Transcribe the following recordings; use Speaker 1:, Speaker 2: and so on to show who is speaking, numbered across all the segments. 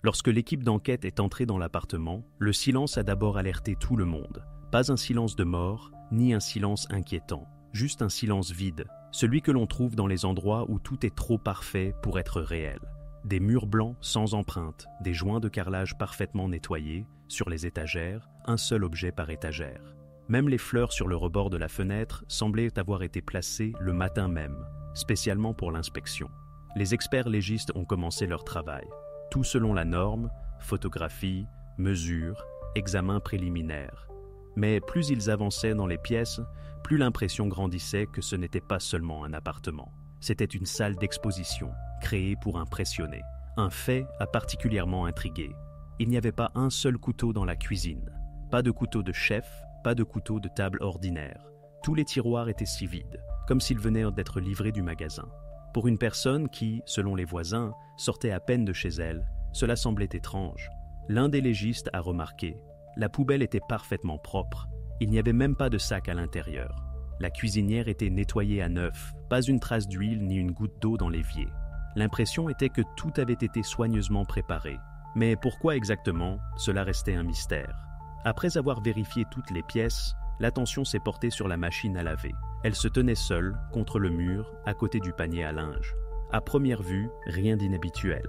Speaker 1: Lorsque l'équipe d'enquête est entrée dans l'appartement, le silence a d'abord alerté tout le monde. Pas un silence de mort, ni un silence inquiétant, juste un silence vide, celui que l'on trouve dans les endroits où tout est trop parfait pour être réel. Des murs blancs sans empreinte, des joints de carrelage parfaitement nettoyés, sur les étagères, un seul objet par étagère. Même les fleurs sur le rebord de la fenêtre semblaient avoir été placées le matin même, spécialement pour l'inspection. Les experts légistes ont commencé leur travail, tout selon la norme, photographie, mesure, examen préliminaire. Mais plus ils avançaient dans les pièces, plus l'impression grandissait que ce n'était pas seulement un appartement. C'était une salle d'exposition, créée pour impressionner. Un fait a particulièrement intrigué. Il n'y avait pas un seul couteau dans la cuisine. Pas de couteau de chef, pas de couteau de table ordinaire. Tous les tiroirs étaient si vides, comme s'ils venaient d'être livrés du magasin. Pour une personne qui, selon les voisins, sortait à peine de chez elle, cela semblait étrange. L'un des légistes a remarqué. La poubelle était parfaitement propre. Il n'y avait même pas de sac à l'intérieur. La cuisinière était nettoyée à neuf, pas une trace d'huile ni une goutte d'eau dans l'évier. L'impression était que tout avait été soigneusement préparé. Mais pourquoi exactement, cela restait un mystère. Après avoir vérifié toutes les pièces, l'attention s'est portée sur la machine à laver. Elle se tenait seule, contre le mur, à côté du panier à linge. À première vue, rien d'inhabituel.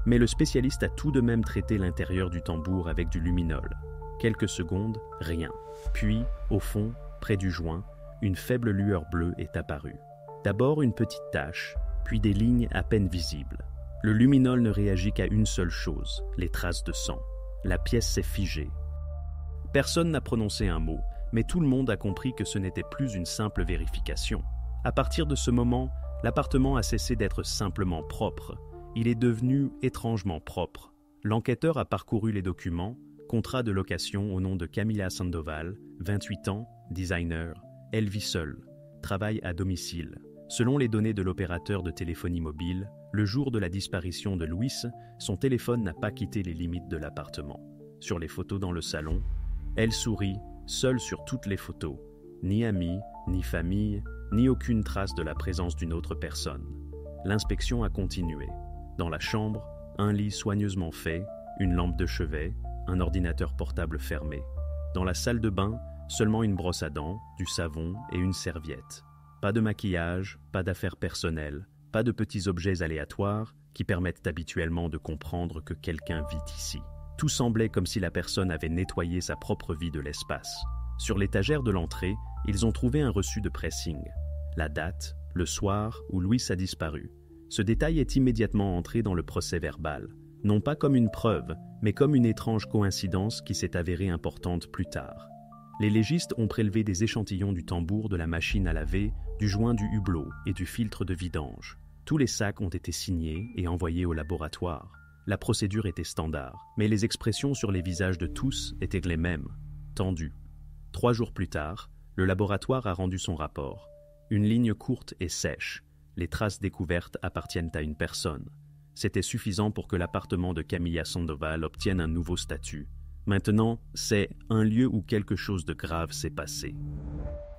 Speaker 1: Mais le spécialiste a tout de même traité l'intérieur du tambour avec du luminol. Quelques secondes, rien. Puis, au fond, près du joint, une faible lueur bleue est apparue. D'abord une petite tache, puis des lignes à peine visibles. Le luminol ne réagit qu'à une seule chose, les traces de sang. La pièce s'est figée. Personne n'a prononcé un mot, mais tout le monde a compris que ce n'était plus une simple vérification. À partir de ce moment, l'appartement a cessé d'être simplement propre. Il est devenu étrangement propre. L'enquêteur a parcouru les documents, contrat de location au nom de Camila Sandoval, 28 ans, designer, elle vit seule, travaille à domicile. Selon les données de l'opérateur de téléphonie mobile, le jour de la disparition de Luis, son téléphone n'a pas quitté les limites de l'appartement. Sur les photos dans le salon, elle sourit, seule sur toutes les photos. Ni amis, ni famille, ni aucune trace de la présence d'une autre personne. L'inspection a continué. Dans la chambre, un lit soigneusement fait, une lampe de chevet, un ordinateur portable fermé. Dans la salle de bain, seulement une brosse à dents, du savon et une serviette. Pas de maquillage, pas d'affaires personnelles, pas de petits objets aléatoires qui permettent habituellement de comprendre que quelqu'un vit ici. Tout semblait comme si la personne avait nettoyé sa propre vie de l'espace. Sur l'étagère de l'entrée, ils ont trouvé un reçu de pressing. La date, le soir où Luis a disparu. Ce détail est immédiatement entré dans le procès-verbal. Non pas comme une preuve, mais comme une étrange coïncidence qui s'est avérée importante plus tard. Les légistes ont prélevé des échantillons du tambour, de la machine à laver, du joint du hublot et du filtre de vidange. Tous les sacs ont été signés et envoyés au laboratoire. La procédure était standard, mais les expressions sur les visages de tous étaient les mêmes, tendues. 3 jours plus tard, le laboratoire a rendu son rapport. Une ligne courte et sèche. Les traces découvertes appartiennent à une personne. C'était suffisant pour que l'appartement de Camila Sandoval obtienne un nouveau statut. Maintenant, c'est un lieu où quelque chose de grave s'est passé.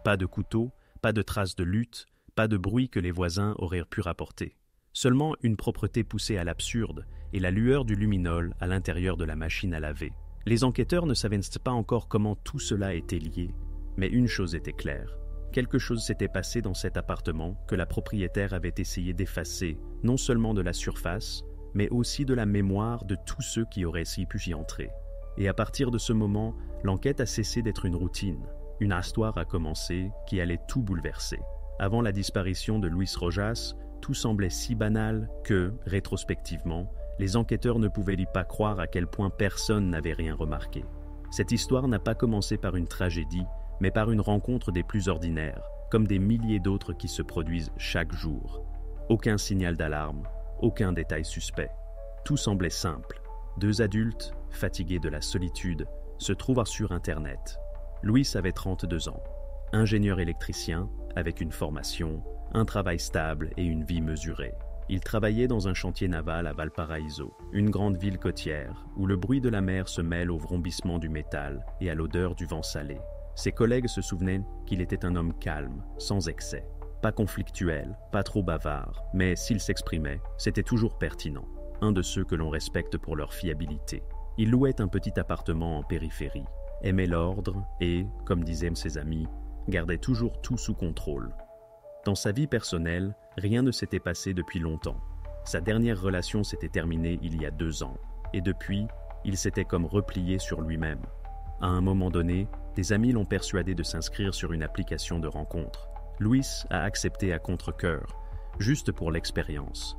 Speaker 1: Pas de couteau, pas de traces de lutte, pas de bruit que les voisins auraient pu rapporter. Seulement une propreté poussée à l'absurde et la lueur du luminol à l'intérieur de la machine à laver. Les enquêteurs ne savaient pas encore comment tout cela était lié. Mais une chose était claire. Quelque chose s'était passé dans cet appartement que la propriétaire avait essayé d'effacer, non seulement de la surface, mais aussi de la mémoire de tous ceux qui auraient pu y entrer. Et à partir de ce moment, l'enquête a cessé d'être une routine. Une histoire a commencé qui allait tout bouleverser. Avant la disparition de Luis Rojas, tout semblait si banal que, rétrospectivement, les enquêteurs ne pouvaient pas croire à quel point personne n'avait rien remarqué. Cette histoire n'a pas commencé par une tragédie, mais par une rencontre des plus ordinaires, comme des milliers d'autres qui se produisent chaque jour. Aucun signal d'alarme, aucun détail suspect. Tout semblait simple. 2 adultes, fatigués de la solitude, se trouvent sur Internet. Luis avait 32 ans, ingénieur électricien, avec une formation, un travail stable et une vie mesurée. Il travaillait dans un chantier naval à Valparaiso, une grande ville côtière, où le bruit de la mer se mêle au vrombissement du métal et à l'odeur du vent salé. Ses collègues se souvenaient qu'il était un homme calme, sans excès. Pas conflictuel, pas trop bavard, mais s'il s'exprimait, c'était toujours pertinent. un de ceux que l'on respecte pour leur fiabilité. Il louait un petit appartement en périphérie, aimait l'ordre et, comme disaient ses amis, gardait toujours tout sous contrôle. Dans sa vie personnelle, rien ne s'était passé depuis longtemps. Sa dernière relation s'était terminée il y a 2 ans, et depuis, il s'était comme replié sur lui-même. À un moment donné, des amis l'ont persuadé de s'inscrire sur une application de rencontre. Luis a accepté à contre-cœur, juste pour l'expérience.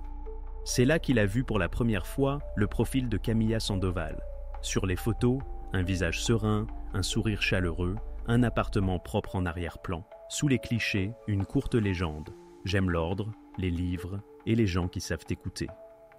Speaker 1: C'est là qu'il a vu pour la première fois le profil de Camilla Sandoval. Sur les photos, un visage serein, un sourire chaleureux, un appartement propre en arrière-plan. Sous les clichés, une courte légende. J'aime l'ordre, les livres et les gens qui savent écouter.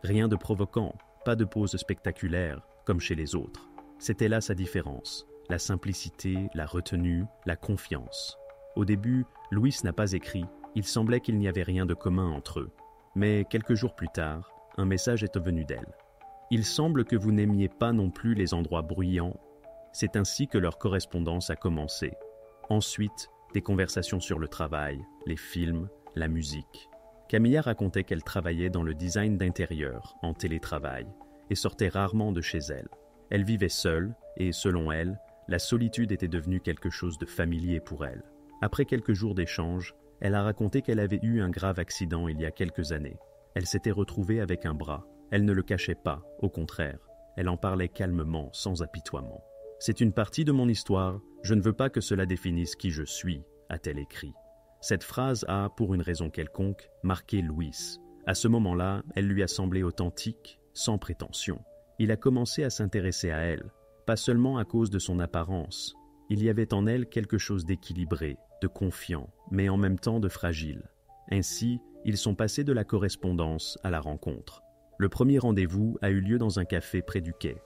Speaker 1: Rien de provoquant, pas de pose spectaculaire, comme chez les autres. C'était là sa différence. La simplicité, la retenue, la confiance. Au début, Luis n'a pas écrit. Il semblait qu'il n'y avait rien de commun entre eux. Mais quelques jours plus tard, un message est venu d'elle. « Il semble que vous n'aimiez pas non plus les endroits bruyants. » C'est ainsi que leur correspondance a commencé. Ensuite, des conversations sur le travail, les films, la musique. Camilla racontait qu'elle travaillait dans le design d'intérieur, en télétravail, et sortait rarement de chez elle. Elle vivait seule, et selon elle, la solitude était devenue quelque chose de familier pour elle. Après quelques jours d'échange, elle a raconté qu'elle avait eu un grave accident il y a quelques années. Elle s'était retrouvée avec un bras. Elle ne le cachait pas, au contraire. Elle en parlait calmement, sans apitoiement. « C'est une partie de mon histoire, je ne veux pas que cela définisse qui je suis », a-t-elle écrit. Cette phrase a, pour une raison quelconque, marqué Luis. À ce moment-là, elle lui a semblé authentique, sans prétention. Il a commencé à s'intéresser à elle, pas seulement à cause de son apparence. Il y avait en elle quelque chose d'équilibré, de confiant, mais en même temps de fragile. Ainsi, ils sont passés de la correspondance à la rencontre. Le premier rendez-vous a eu lieu dans un café près du quai,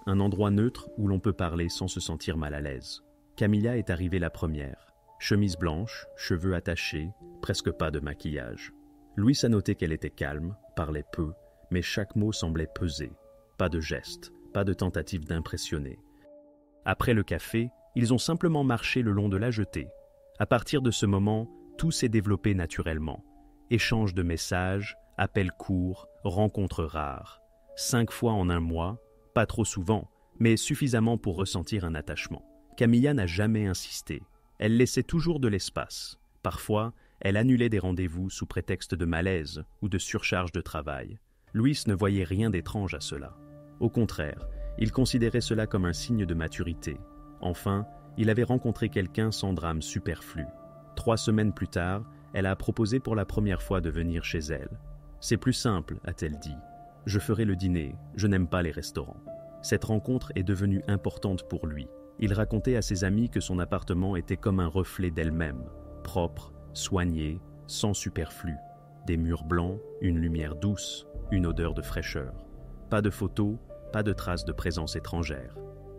Speaker 1: un endroit neutre où l'on peut parler sans se sentir mal à l'aise. Camilla est arrivée la première. Chemise blanche, cheveux attachés, presque pas de maquillage. Luis a noté qu'elle était calme, parlait peu, mais chaque mot semblait peser. Pas de geste, pas de tentative d'impressionner. Après le café, ils ont simplement marché le long de la jetée. À partir de ce moment, tout s'est développé naturellement. Échange de messages, appels courts, rencontres rares. 5 fois en 1 mois, pas trop souvent, mais suffisamment pour ressentir un attachement. Camilla n'a jamais insisté. Elle laissait toujours de l'espace. Parfois, elle annulait des rendez-vous sous prétexte de malaise ou de surcharge de travail. Luis ne voyait rien d'étrange à cela. Au contraire, il considérait cela comme un signe de maturité. Enfin, il avait rencontré quelqu'un sans drame superflu. 3 semaines plus tard, elle a proposé pour la première fois de venir chez elle. « C'est plus simple », a-t-elle dit. « Je ferai le dîner, je n'aime pas les restaurants. » Cette rencontre est devenue importante pour lui. Il racontait à ses amis que son appartement était comme un reflet d'elle-même, propre, soigné, sans superflu. Des murs blancs, une lumière douce, une odeur de fraîcheur. Pas de photos, pas de traces de présence étrangère.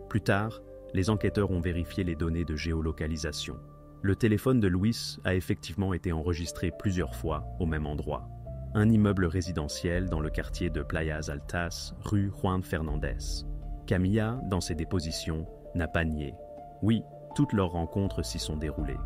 Speaker 1: Plus tard, les enquêteurs ont vérifié les données de géolocalisation. Le téléphone de Luis a effectivement été enregistré plusieurs fois au même endroit. Un immeuble résidentiel dans le quartier de Playas Altas, rue Juan Fernandez. Camilla, dans ses dépositions, n'a pas nié. Oui, toutes leurs rencontres s'y sont déroulées.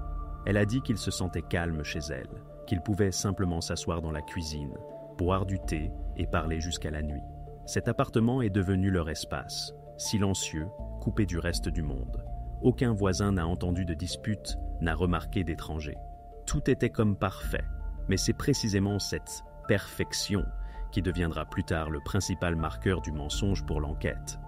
Speaker 1: Elle a dit qu'il se sentait calme chez elle, qu'il pouvait simplement s'asseoir dans la cuisine, boire du thé et parler jusqu'à la nuit. Cet appartement est devenu leur espace, silencieux, coupé du reste du monde. Aucun voisin n'a entendu de dispute, n'a remarqué d'étrangers. Tout était comme parfait, mais c'est précisément cette perfection qui deviendra plus tard le principal marqueur du mensonge pour l'enquête.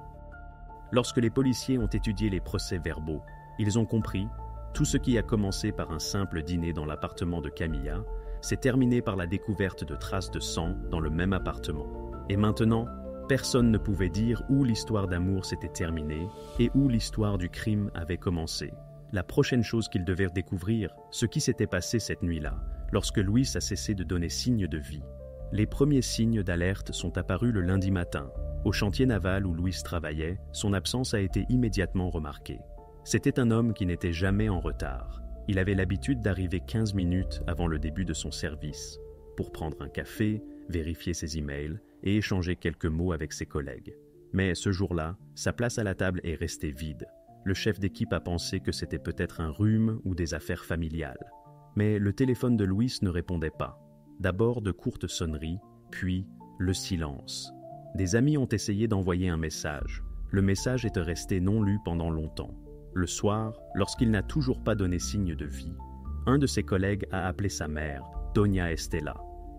Speaker 1: Lorsque les policiers ont étudié les procès-verbaux, ils ont compris, tout ce qui a commencé par un simple dîner dans l'appartement de Camilla s'est terminé par la découverte de traces de sang dans le même appartement. Et maintenant, personne ne pouvait dire où l'histoire d'amour s'était terminée et où l'histoire du crime avait commencé. La prochaine chose qu'ils devaient découvrir, ce qui s'était passé cette nuit-là, lorsque Luis a cessé de donner signe de vie. Les premiers signes d'alerte sont apparus le lundi matin. Au chantier naval où Luis travaillait, son absence a été immédiatement remarquée. C'était un homme qui n'était jamais en retard. Il avait l'habitude d'arriver 15 minutes avant le début de son service, pour prendre un café, vérifier ses emails et échanger quelques mots avec ses collègues. Mais ce jour-là, sa place à la table est restée vide. Le chef d'équipe a pensé que c'était peut-être un rhume ou des affaires familiales. Mais le téléphone de Luis ne répondait pas. D'abord de courtes sonneries, puis le silence. Des amis ont essayé d'envoyer un message. Le message est resté non lu pendant longtemps. Le soir, lorsqu'il n'a toujours pas donné signe de vie, un de ses collègues a appelé sa mère, Doña Estela.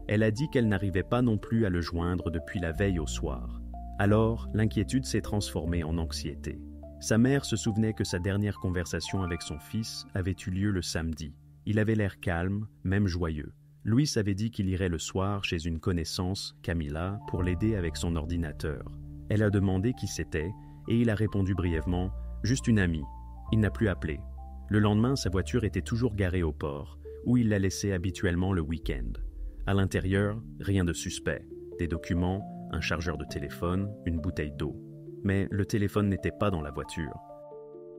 Speaker 1: Elle a dit qu'elle n'arrivait pas non plus à le joindre depuis la veille au soir. Alors, l'inquiétude s'est transformée en anxiété. Sa mère se souvenait que sa dernière conversation avec son fils avait eu lieu le samedi. Il avait l'air calme, même joyeux. Luis avait dit qu'il irait le soir chez une connaissance, Camila, pour l'aider avec son ordinateur. Elle a demandé qui c'était et il a répondu brièvement « Juste une amie ». Il n'a plus appelé. Le lendemain, sa voiture était toujours garée au port, où il la laissait habituellement le week-end. À l'intérieur, rien de suspect. Des documents, un chargeur de téléphone, une bouteille d'eau. Mais le téléphone n'était pas dans la voiture.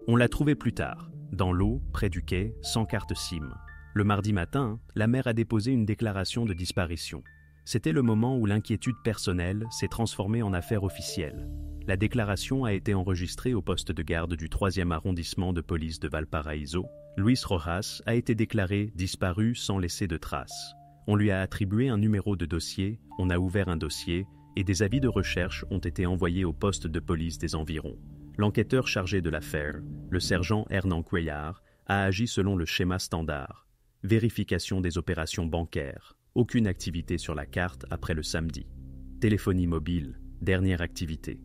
Speaker 1: On l'a trouvé plus tard, dans l'eau, près du quai, sans carte SIM. Le mardi matin, la mère a déposé une déclaration de disparition. C'était le moment où l'inquiétude personnelle s'est transformée en affaire officielle. La déclaration a été enregistrée au poste de garde du 3e arrondissement de police de Valparaíso. Luis Rojas a été déclaré disparu sans laisser de traces. On lui a attribué un numéro de dossier, on a ouvert un dossier et des avis de recherche ont été envoyés au poste de police des environs. L'enquêteur chargé de l'affaire, le sergent Hernán Cuellar, a agi selon le schéma standard. Vérification des opérations bancaires, aucune activité sur la carte après le samedi. Téléphonie mobile, dernière activité.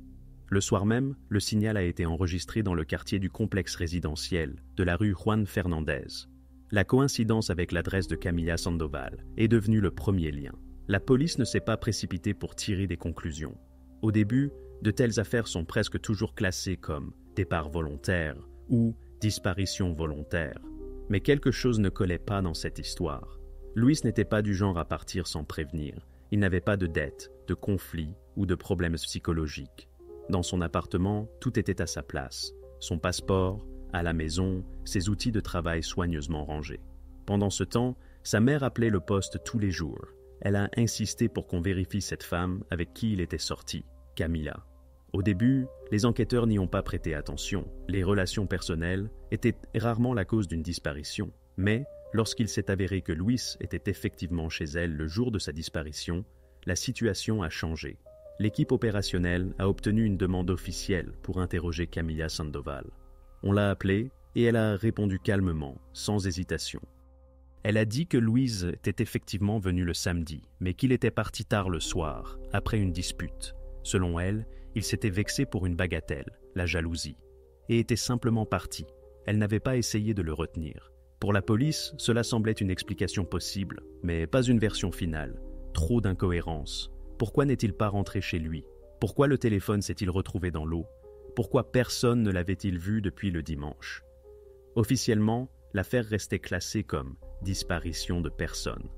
Speaker 1: Le soir même, le signal a été enregistré dans le quartier du complexe résidentiel de la rue Juan Fernandez. La coïncidence avec l'adresse de Camila Sandoval est devenue le premier lien. La police ne s'est pas précipitée pour tirer des conclusions. Au début, de telles affaires sont presque toujours classées comme départ volontaire ou disparition volontaire. Mais quelque chose ne collait pas dans cette histoire. Luis n'était pas du genre à partir sans prévenir. Il n'avait pas de dettes, de conflits ou de problèmes psychologiques. Dans son appartement, tout était à sa place. Son passeport, à la maison, ses outils de travail soigneusement rangés. Pendant ce temps, sa mère appelait le poste tous les jours. Elle a insisté pour qu'on vérifie cette femme avec qui il était sorti, Camila. Au début, les enquêteurs n'y ont pas prêté attention. Les relations personnelles étaient rarement la cause d'une disparition. Mais, lorsqu'il s'est avéré que Luis était effectivement chez elle le jour de sa disparition, la situation a changé. L'équipe opérationnelle a obtenu une demande officielle pour interroger Camila Sandoval. On l'a appelée et elle a répondu calmement, sans hésitation. Elle a dit que Louise était effectivement venue le samedi, mais qu'il était parti tard le soir, après une dispute. Selon elle, il s'était vexé pour une bagatelle, la jalousie, et était simplement parti. Elle n'avait pas essayé de le retenir. Pour la police, cela semblait une explication possible, mais pas une version finale. Trop d'incohérences. Pourquoi n'est-il pas rentré chez lui? Pourquoi le téléphone s'est-il retrouvé dans l'eau? Pourquoi personne ne l'avait-il vu depuis le dimanche? Officiellement, l'affaire restait classée comme disparition de personne.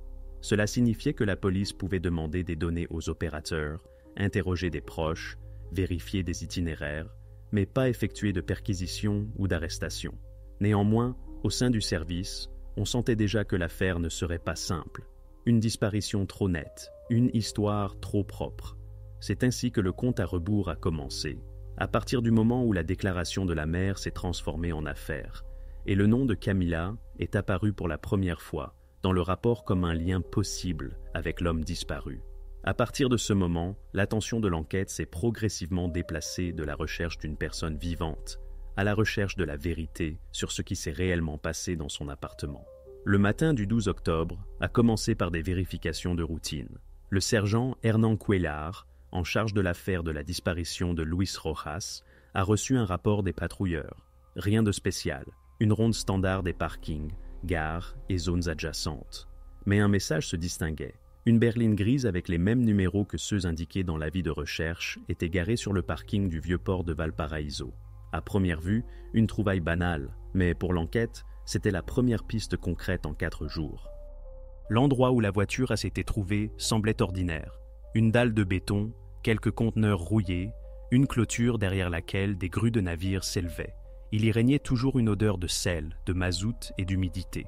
Speaker 1: Cela signifiait que la police pouvait demander des données aux opérateurs, interroger des proches, vérifier des itinéraires, mais pas effectuer de perquisition ou d'arrestation. Néanmoins, au sein du service, on sentait déjà que l'affaire ne serait pas simple. Une disparition trop nette, une histoire trop propre. C'est ainsi que le compte à rebours a commencé, à partir du moment où la déclaration de la mère s'est transformée en affaire, et le nom de Camila est apparu pour la première fois dans le rapport comme un lien possible avec l'homme disparu. À partir de ce moment, l'attention de l'enquête s'est progressivement déplacée de la recherche d'une personne vivante à la recherche de la vérité sur ce qui s'est réellement passé dans son appartement. Le matin du 12 octobre a commencé par des vérifications de routine. Le sergent Hernán Cuellar, en charge de l'affaire de la disparition de Luis Rojas, a reçu un rapport des patrouilleurs. Rien de spécial, une ronde standard des parkings, gares et zones adjacentes. Mais un message se distinguait. Une berline grise avec les mêmes numéros que ceux indiqués dans l'avis de recherche était garée sur le parking du vieux port de Valparaíso. À première vue, une trouvaille banale, mais pour l'enquête, c'était la première piste concrète en 4 jours. L'endroit où la voiture s'était trouvée semblait ordinaire. Une dalle de béton, quelques conteneurs rouillés, une clôture derrière laquelle des grues de navires s'élevaient. Il y régnait toujours une odeur de sel, de mazout et d'humidité.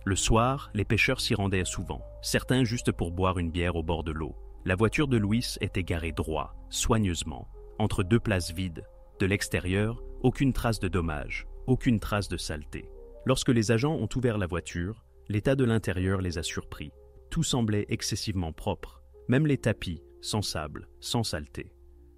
Speaker 1: Le soir, les pêcheurs s'y rendaient souvent, certains juste pour boire une bière au bord de l'eau. La voiture de Luis était garée droit, soigneusement, entre 2 places vides. De l'extérieur, aucune trace de dommage, aucune trace de saleté. Lorsque les agents ont ouvert la voiture, l'état de l'intérieur les a surpris. Tout semblait excessivement propre, même les tapis, sans sable, sans saleté.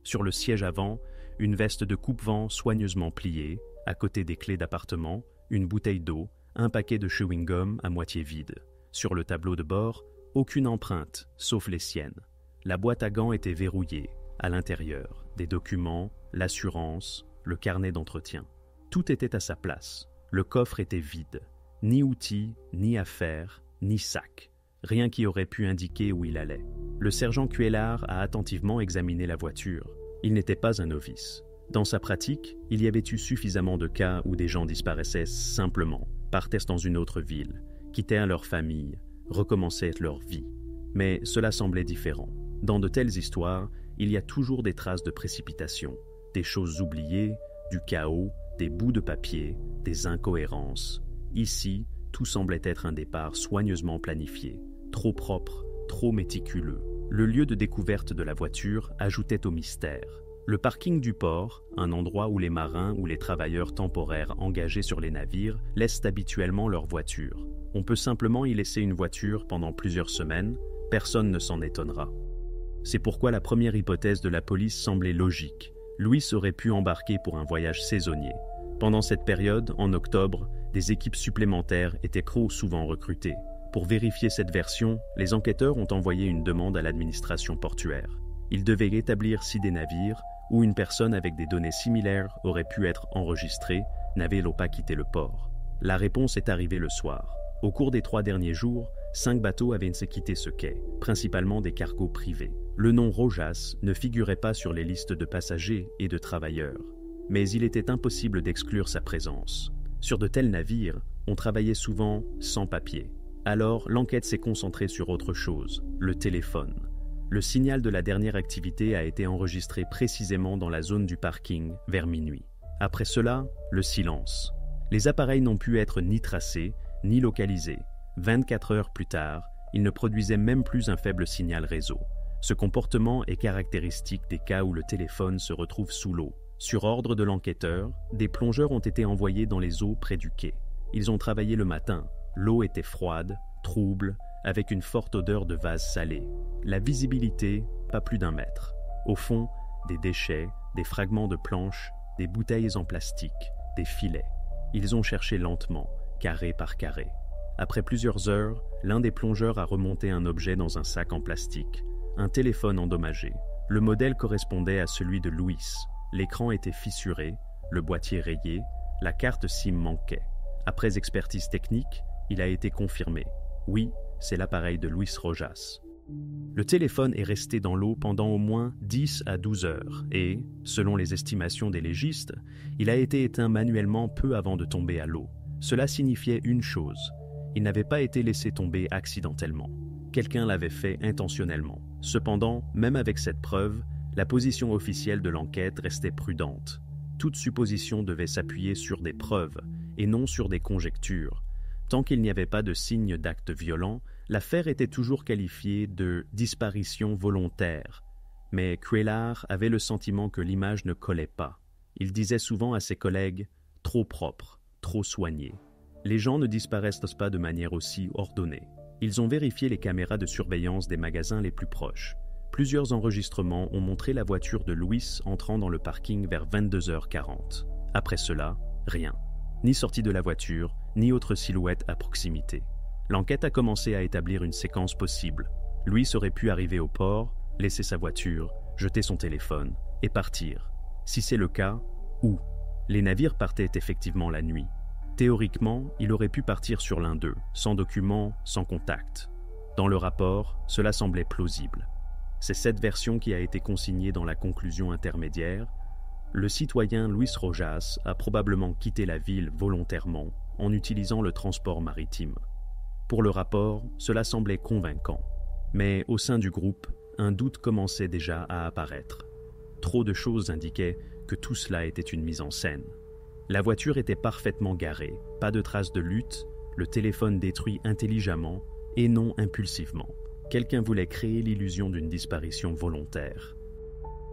Speaker 1: Sur le siège avant, une veste de coupe-vent soigneusement pliée, à côté des clés d'appartement, une bouteille d'eau, un paquet de chewing-gum à moitié vide. Sur le tableau de bord, aucune empreinte, sauf les siennes. La boîte à gants était verrouillée. À l'intérieur, des documents, l'assurance, le carnet d'entretien. Tout était à sa place. Le coffre était vide. Ni outils, ni affaires, ni sac. Rien qui aurait pu indiquer où il allait. Le sergent Cuéllar a attentivement examiné la voiture. Il n'était pas un novice. Dans sa pratique, il y avait eu suffisamment de cas où des gens disparaissaient simplement, partaient dans une autre ville, quittaient leur famille, recommençaient leur vie. Mais cela semblait différent. Dans de telles histoires, il y a toujours des traces de précipitation, des choses oubliées, du chaos, des bouts de papier, des incohérences. Ici, tout semblait être un départ soigneusement planifié, trop propre, trop méticuleux. Le lieu de découverte de la voiture ajoutait au mystère. Le parking du port, un endroit où les marins ou les travailleurs temporaires engagés sur les navires laissent habituellement leur voiture. On peut simplement y laisser une voiture pendant plusieurs semaines, personne ne s'en étonnera. C'est pourquoi la première hypothèse de la police semblait logique. Louis aurait pu embarquer pour un voyage saisonnier. Pendant cette période, en octobre, des équipes supplémentaires étaient trop souvent recrutées. Pour vérifier cette version, les enquêteurs ont envoyé une demande à l'administration portuaire. Ils devaient établir si des navires ou une personne avec des données similaires aurait pu être enregistrée n'avait pas quitté le port. La réponse est arrivée le soir. Au cours des 3 derniers jours, 5 bateaux avaient quitté ce quai, principalement des cargos privés. Le nom Rojas ne figurait pas sur les listes de passagers et de travailleurs, mais il était impossible d'exclure sa présence. Sur de tels navires, on travaillait souvent sans papier. Alors, l'enquête s'est concentrée sur autre chose, le téléphone. Le signal de la dernière activité a été enregistré précisément dans la zone du parking vers minuit. Après cela, le silence. Les appareils n'ont pu être ni tracés, ni localisés. 24 heures plus tard, ils ne produisaient même plus un faible signal réseau. Ce comportement est caractéristique des cas où le téléphone se retrouve sous l'eau. Sur ordre de l'enquêteur, des plongeurs ont été envoyés dans les eaux près du quai. Ils ont travaillé le matin. L'eau était froide, trouble, avec une forte odeur de vase salé. La visibilité, pas plus d'1 mètre. Au fond, des déchets, des fragments de planches, des bouteilles en plastique, des filets. Ils ont cherché lentement, carré par carré. Après plusieurs heures, l'un des plongeurs a remonté un objet dans un sac en plastique, un téléphone endommagé. Le modèle correspondait à celui de Louis. L'écran était fissuré, le boîtier rayé, la carte SIM manquait. Après expertise technique, il a été confirmé. Oui, c'est l'appareil de Luis Rojas. Le téléphone est resté dans l'eau pendant au moins 10 à 12 heures et, selon les estimations des légistes, il a été éteint manuellement peu avant de tomber à l'eau. Cela signifiait une chose. Il n'avait pas été laissé tomber accidentellement. Quelqu'un l'avait fait intentionnellement. Cependant, même avec cette preuve, la position officielle de l'enquête restait prudente. Toute supposition devait s'appuyer sur des preuves et non sur des conjectures. Tant qu'il n'y avait pas de signe d'acte violent, l'affaire était toujours qualifiée de disparition volontaire. Mais Cuéllar avait le sentiment que l'image ne collait pas. Il disait souvent à ses collègues « trop propre, trop soigné ». Les gens ne disparaissent pas de manière aussi ordonnée. Ils ont vérifié les caméras de surveillance des magasins les plus proches. Plusieurs enregistrements ont montré la voiture de Louis entrant dans le parking vers 22h40. Après cela, rien. Ni sortie de la voiture, ni autre silhouette à proximité. L'enquête a commencé à établir une séquence possible. Louis aurait pu arriver au port, laisser sa voiture, jeter son téléphone et partir. Si c'est le cas, où? Les navires partaient effectivement la nuit. Théoriquement, il aurait pu partir sur l'un d'eux, sans documents, sans contact. Dans le rapport, cela semblait plausible. C'est cette version qui a été consignée dans la conclusion intermédiaire. Le citoyen Luis Rojas a probablement quitté la ville volontairement en utilisant le transport maritime. Pour le rapport, cela semblait convaincant. Mais au sein du groupe, un doute commençait déjà à apparaître. Trop de choses indiquaient que tout cela était une mise en scène. La voiture était parfaitement garée, pas de traces de lutte, le téléphone détruit intelligemment et non impulsivement. Quelqu'un voulait créer l'illusion d'une disparition volontaire.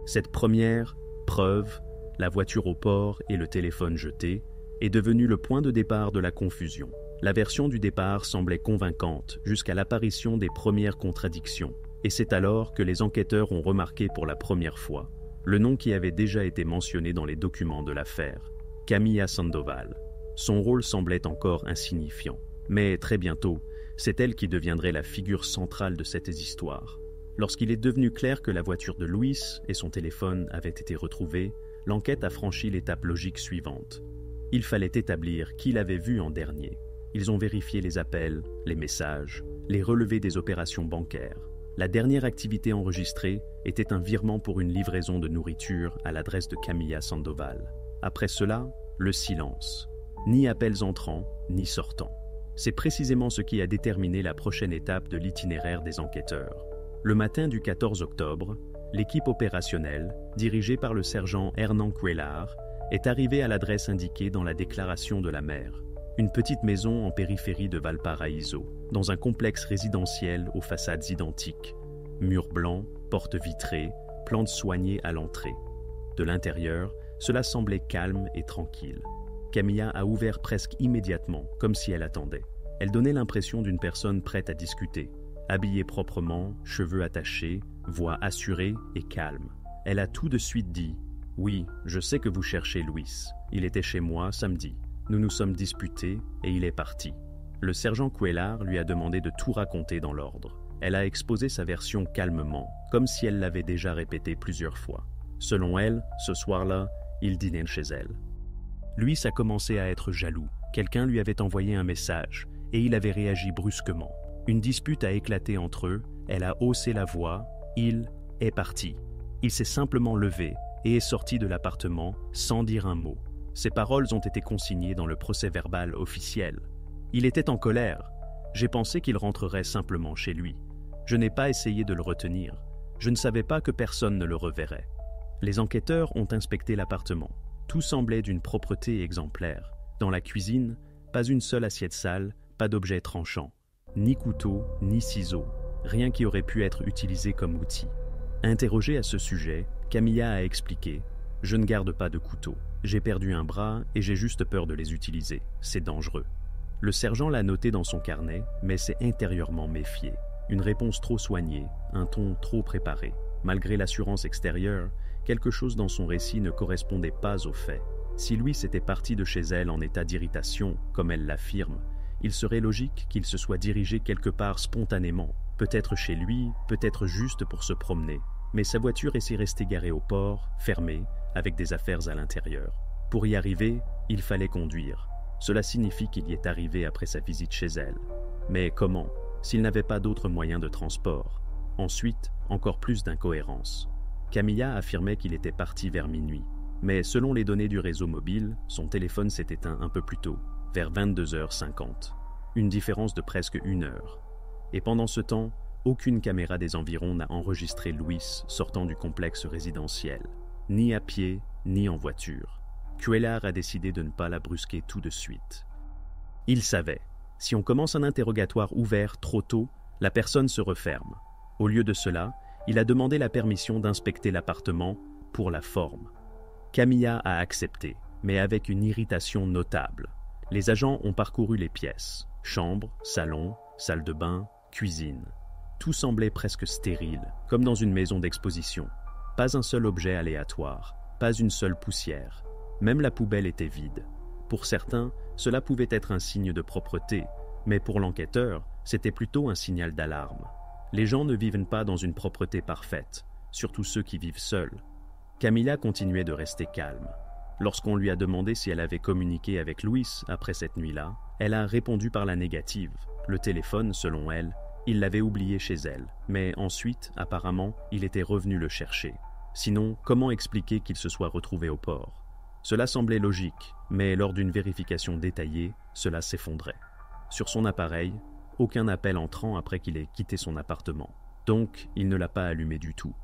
Speaker 1: Cette première preuve, la voiture au port et le téléphone jeté, est devenue le point de départ de la confusion. La version du départ semblait convaincante jusqu'à l'apparition des premières contradictions. Et c'est alors que les enquêteurs ont remarqué pour la première fois le nom qui avait déjà été mentionné dans les documents de l'affaire, Camilla Sandoval. Son rôle semblait encore insignifiant, mais très bientôt, c'est elle qui deviendrait la figure centrale de cette histoire. Lorsqu'il est devenu clair que la voiture de Luis et son téléphone avaient été retrouvés, l'enquête a franchi l'étape logique suivante. Il fallait établir qui l'avait vu en dernier. Ils ont vérifié les appels, les messages, les relevés des opérations bancaires. La dernière activité enregistrée était un virement pour une livraison de nourriture à l'adresse de Camilla Sandoval. Après cela, le silence. Ni appels entrants, ni sortants. C'est précisément ce qui a déterminé la prochaine étape de l'itinéraire des enquêteurs. Le matin du 14 octobre, l'équipe opérationnelle, dirigée par le sergent Hernán Cuellar, est arrivée à l'adresse indiquée dans la déclaration de la mère. Une petite maison en périphérie de Valparaíso, dans un complexe résidentiel aux façades identiques. Murs blancs, portes vitrées, plantes soignées à l'entrée. De l'intérieur, cela semblait calme et tranquille. Camilla a ouvert presque immédiatement, comme si elle attendait. Elle donnait l'impression d'une personne prête à discuter. Habillée proprement, cheveux attachés, voix assurée et calme. Elle a tout de suite dit « Oui, je sais que vous cherchez Luis. Il était chez moi samedi. Nous nous sommes disputés et il est parti. » Le sergent Cuellar lui a demandé de tout raconter dans l'ordre. Elle a exposé sa version calmement, comme si elle l'avait déjà répétée plusieurs fois. Selon elle, ce soir-là, il dînait chez elle. Luis a commencé à être jaloux. Quelqu'un lui avait envoyé un message et il avait réagi brusquement. Une dispute a éclaté entre eux, elle a haussé la voix, il est parti. Il s'est simplement levé et est sorti de l'appartement sans dire un mot. Ses paroles ont été consignées dans le procès-verbal officiel. Il était en colère. J'ai pensé qu'il rentrerait simplement chez lui. Je n'ai pas essayé de le retenir. Je ne savais pas que personne ne le reverrait. Les enquêteurs ont inspecté l'appartement. Tout semblait d'une propreté exemplaire. Dans la cuisine, pas une seule assiette sale, pas d'objet tranchant. Ni couteau, ni ciseaux, rien qui aurait pu être utilisé comme outil. Interrogée à ce sujet, Camilla a expliqué « Je ne garde pas de couteau. J'ai perdu un bras et j'ai juste peur de les utiliser. C'est dangereux. » Le sergent l'a noté dans son carnet, mais s'est intérieurement méfié. Une réponse trop soignée, un ton trop préparé. Malgré l'assurance extérieure, quelque chose dans son récit ne correspondait pas aux faits. Si Luis était parti de chez elle en état d'irritation, comme elle l'affirme, il serait logique qu'il se soit dirigé quelque part spontanément, peut-être chez lui, peut-être juste pour se promener. Mais sa voiture est restée garée au port, fermée, avec des affaires à l'intérieur. Pour y arriver, il fallait conduire. Cela signifie qu'il y est arrivé après sa visite chez elle. Mais comment, s'il n'avait pas d'autre moyen de transport? Ensuite, encore plus d'incohérence. Camilla affirmait qu'il était parti vers minuit. Mais selon les données du réseau mobile, son téléphone s'est éteint un peu plus tôt, vers 22h50. Une différence de presque 1 heure. Et pendant ce temps, aucune caméra des environs n'a enregistré Luis sortant du complexe résidentiel, ni à pied, ni en voiture. Cuellar a décidé de ne pas la brusquer tout de suite. Il savait, si on commence un interrogatoire ouvert trop tôt, la personne se referme. Au lieu de cela, il a demandé la permission d'inspecter l'appartement pour la forme. Camilla a accepté, mais avec une irritation notable. Les agents ont parcouru les pièces, chambre, salon, salle de bain, cuisine. Tout semblait presque stérile, comme dans une maison d'exposition. Pas un seul objet aléatoire, pas une seule poussière. Même la poubelle était vide. Pour certains, cela pouvait être un signe de propreté, mais pour l'enquêteur, c'était plutôt un signal d'alarme. Les gens ne vivent pas dans une propreté parfaite, surtout ceux qui vivent seuls. Camilla continuait de rester calme. Lorsqu'on lui a demandé si elle avait communiqué avec Luis après cette nuit-là, elle a répondu par la négative. Le téléphone, selon elle, il l'avait oublié chez elle, mais ensuite, apparemment, il était revenu le chercher. Sinon, comment expliquer qu'il se soit retrouvé au port? Cela semblait logique, mais lors d'une vérification détaillée, cela s'effondrait. Sur son appareil, aucun appel entrant après qu'il ait quitté son appartement. Donc, il ne l'a pas allumé du tout.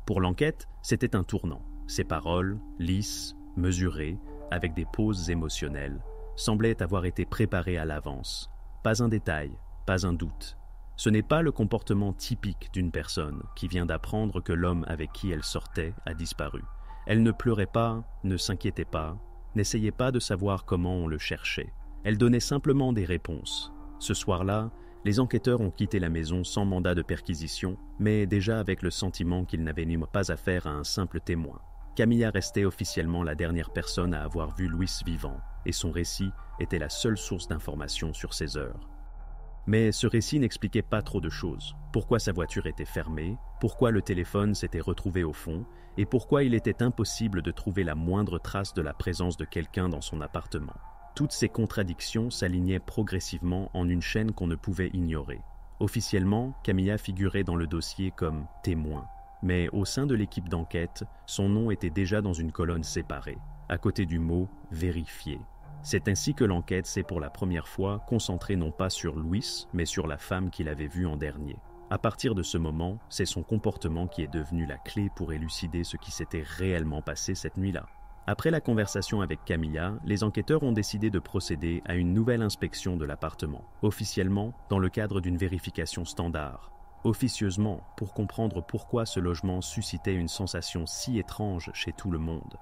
Speaker 1: Pour l'enquête, c'était un tournant. Ses paroles, lisses, mesurées, avec des pauses émotionnelles, semblaient avoir été préparées à l'avance. Pas un détail, pas un doute. Ce n'est pas le comportement typique d'une personne qui vient d'apprendre que l'homme avec qui elle sortait a disparu. Elle ne pleurait pas, ne s'inquiétait pas, n'essayait pas de savoir comment on le cherchait. Elle donnait simplement des réponses. Ce soir-là, les enquêteurs ont quitté la maison sans mandat de perquisition, mais déjà avec le sentiment qu'ils n'avaient pas affaire à un simple témoin. Camilla restait officiellement la dernière personne à avoir vu Luis vivant, et son récit était la seule source d'information sur ces heures. Mais ce récit n'expliquait pas trop de choses. Pourquoi sa voiture était fermée, pourquoi le téléphone s'était retrouvé au fond, et pourquoi il était impossible de trouver la moindre trace de la présence de quelqu'un dans son appartement. Toutes ces contradictions s'alignaient progressivement en une chaîne qu'on ne pouvait ignorer. Officiellement, Camilla figurait dans le dossier comme témoin, mais au sein de l'équipe d'enquête, son nom était déjà dans une colonne séparée, à côté du mot « vérifié ». C'est ainsi que l'enquête s'est pour la première fois concentrée non pas sur Luis, mais sur la femme qu'il avait vue en dernier. À partir de ce moment, c'est son comportement qui est devenu la clé pour élucider ce qui s'était réellement passé cette nuit-là. Après la conversation avec Camilla, les enquêteurs ont décidé de procéder à une nouvelle inspection de l'appartement, officiellement dans le cadre d'une vérification standard, officieusement pour comprendre pourquoi ce logement suscitait une sensation si étrange chez tout le monde.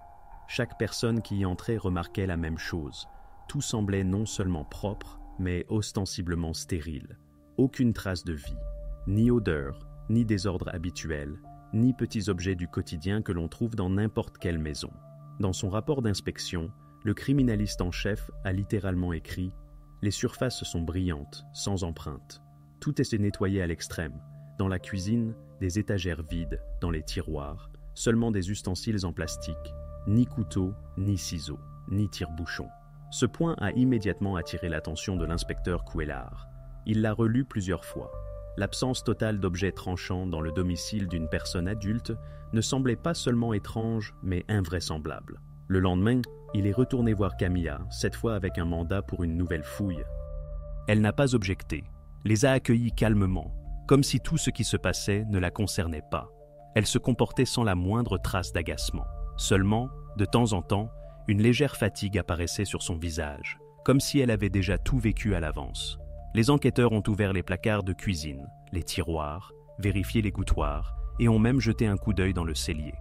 Speaker 1: Chaque personne qui y entrait remarquait la même chose. Tout semblait non seulement propre, mais ostensiblement stérile. Aucune trace de vie, ni odeur, ni désordre habituel, ni petits objets du quotidien que l'on trouve dans n'importe quelle maison. Dans son rapport d'inspection, le criminaliste en chef a littéralement écrit « Les surfaces sont brillantes, sans empreinte. Tout est nettoyé à l'extrême. Dans la cuisine, des étagères vides, dans les tiroirs, seulement des ustensiles en plastique. Ni couteau, ni ciseaux, ni tire-bouchon. » Ce point a immédiatement attiré l'attention de l'inspecteur Cuellar. Il l'a relu plusieurs fois. L'absence totale d'objets tranchants dans le domicile d'une personne adulte ne semblait pas seulement étrange, mais invraisemblable. Le lendemain, il est retourné voir Camilla, cette fois avec un mandat pour une nouvelle fouille. Elle n'a pas objecté, les a accueillis calmement, comme si tout ce qui se passait ne la concernait pas. Elle se comportait sans la moindre trace d'agacement. Seulement, de temps en temps, une légère fatigue apparaissait sur son visage, comme si elle avait déjà tout vécu à l'avance. Les enquêteurs ont ouvert les placards de cuisine, les tiroirs, vérifié les gouttoirs et ont même jeté un coup d'œil dans le cellier.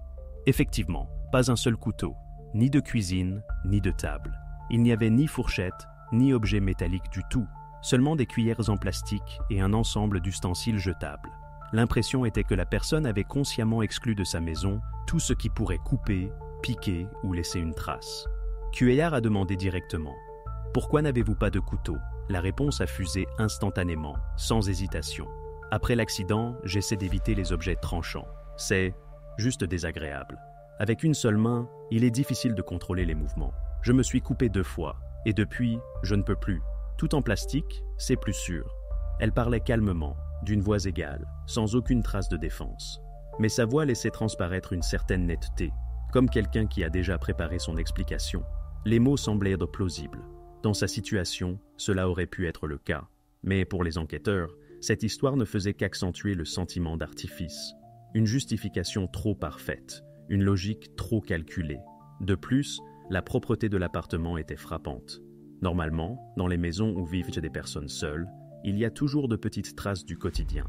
Speaker 1: Effectivement, pas un seul couteau, ni de cuisine, ni de table. Il n'y avait ni fourchette, ni objet métallique du tout, seulement des cuillères en plastique et un ensemble d'ustensiles jetables. L'impression était que la personne avait consciemment exclu de sa maison tout ce qui pourrait couper, piquer ou laisser une trace. Cuellar a demandé directement « Pourquoi n'avez-vous pas de couteau ?» La réponse a fusé instantanément, sans hésitation. « Après l'accident, j'essaie d'éviter les objets tranchants. C'est juste désagréable. Avec une seule main, il est difficile de contrôler les mouvements. Je me suis coupé 2 fois, et depuis, je ne peux plus. Tout en plastique, c'est plus sûr. » Elle parlait calmement, d'une voix égale, sans aucune trace de défense. Mais sa voix laissait transparaître une certaine netteté, comme quelqu'un qui a déjà préparé son explication. Les mots semblaient être plausibles. Dans sa situation, cela aurait pu être le cas. Mais pour les enquêteurs, cette histoire ne faisait qu'accentuer le sentiment d'artifice. Une justification trop parfaite, une logique trop calculée. De plus, la propreté de l'appartement était frappante. Normalement, dans les maisons où vivent des personnes seules, il y a toujours de petites traces du quotidien.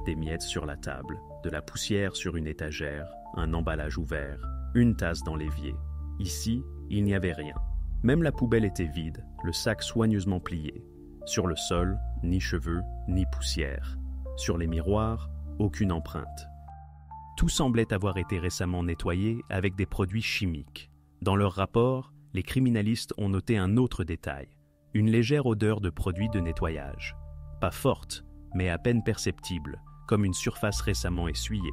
Speaker 1: Des miettes sur la table, de la poussière sur une étagère, un emballage ouvert, une tasse dans l'évier. Ici, il n'y avait rien. Même la poubelle était vide, le sac soigneusement plié. Sur le sol, ni cheveux, ni poussière. Sur les miroirs, aucune empreinte. Tout semblait avoir été récemment nettoyé avec des produits chimiques. Dans leur rapport, les criminalistes ont noté un autre détail, une légère odeur de produits de nettoyage. Pas forte, mais à peine perceptible, comme une surface récemment essuyée.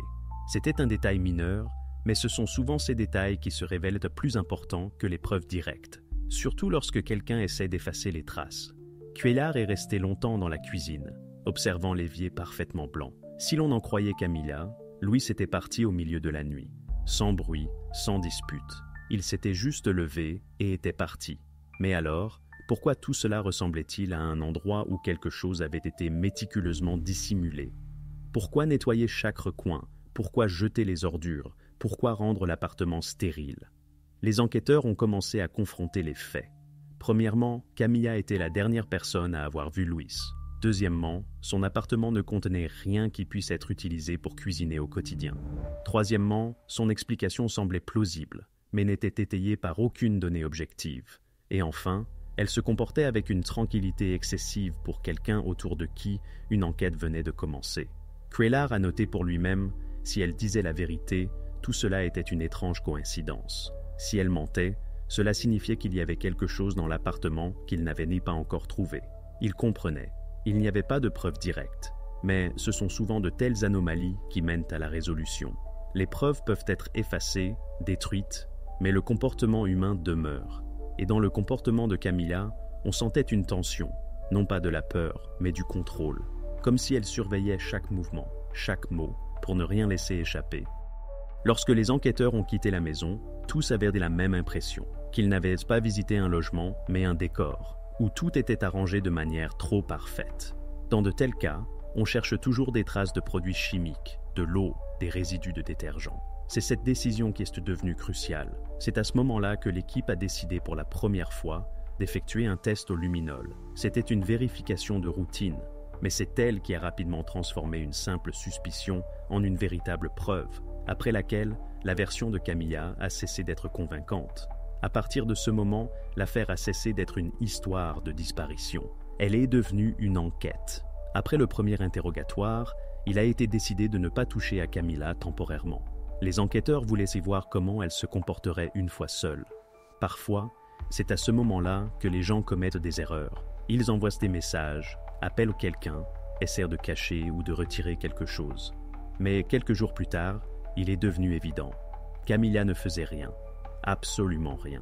Speaker 1: C'était un détail mineur, mais ce sont souvent ces détails qui se révèlent plus importants que les preuves directes, surtout lorsque quelqu'un essaie d'effacer les traces. Cuellar est resté longtemps dans la cuisine, observant l'évier parfaitement blanc. Si l'on en croyait Camilla, Luis était parti au milieu de la nuit, sans bruit, sans dispute. Il s'était juste levé et était parti. Mais alors, pourquoi tout cela ressemblait-il à un endroit où quelque chose avait été méticuleusement dissimulé? Pourquoi nettoyer chaque recoin? Pourquoi jeter les ordures? Pourquoi rendre l'appartement stérile? Les enquêteurs ont commencé à confronter les faits. Premièrement, Camilla était la dernière personne à avoir vu Luis. Deuxièmement, son appartement ne contenait rien qui puisse être utilisé pour cuisiner au quotidien. Troisièmement, son explication semblait plausible, mais n'était étayée par aucune donnée objective. Et enfin, elle se comportait avec une tranquillité excessive pour quelqu'un autour de qui une enquête venait de commencer. Cuellar a noté pour lui-même, si elle disait la vérité, Tout cela était une étrange coïncidence. Si elle mentait, cela signifiait qu'il y avait quelque chose dans l'appartement qu'il n'avait ni pas encore trouvé. Il comprenait. Il n'y avait pas de preuves directes. Mais ce sont souvent de telles anomalies qui mènent à la résolution. Les preuves peuvent être effacées, détruites, mais le comportement humain demeure. Et dans le comportement de Camilla, on sentait une tension, non pas de la peur, mais du contrôle, comme si elle surveillait chaque mouvement, chaque mot, pour ne rien laisser échapper. Lorsque les enquêteurs ont quitté la maison, tous avaient la même impression, qu'ils n'avaient pas visité un logement, mais un décor, où tout était arrangé de manière trop parfaite. Dans de tels cas, on cherche toujours des traces de produits chimiques, de l'eau, des résidus de détergents. C'est cette décision qui est devenue cruciale. C'est à ce moment-là que l'équipe a décidé pour la première fois d'effectuer un test au luminol. C'était une vérification de routine, mais c'est elle qui a rapidement transformé une simple suspicion en une véritable preuve, après laquelle la version de Camilla a cessé d'être convaincante. À partir de ce moment, l'affaire a cessé d'être une histoire de disparition. Elle est devenue une enquête. Après le premier interrogatoire, il a été décidé de ne pas toucher à Camilla temporairement. Les enquêteurs voulaient y voir comment elle se comporterait une fois seule. Parfois, c'est à ce moment-là que les gens commettent des erreurs. Ils envoient des messages, appellent quelqu'un, essaient de cacher ou de retirer quelque chose. Mais quelques jours plus tard, il est devenu évident. Camilla ne faisait rien. Absolument rien.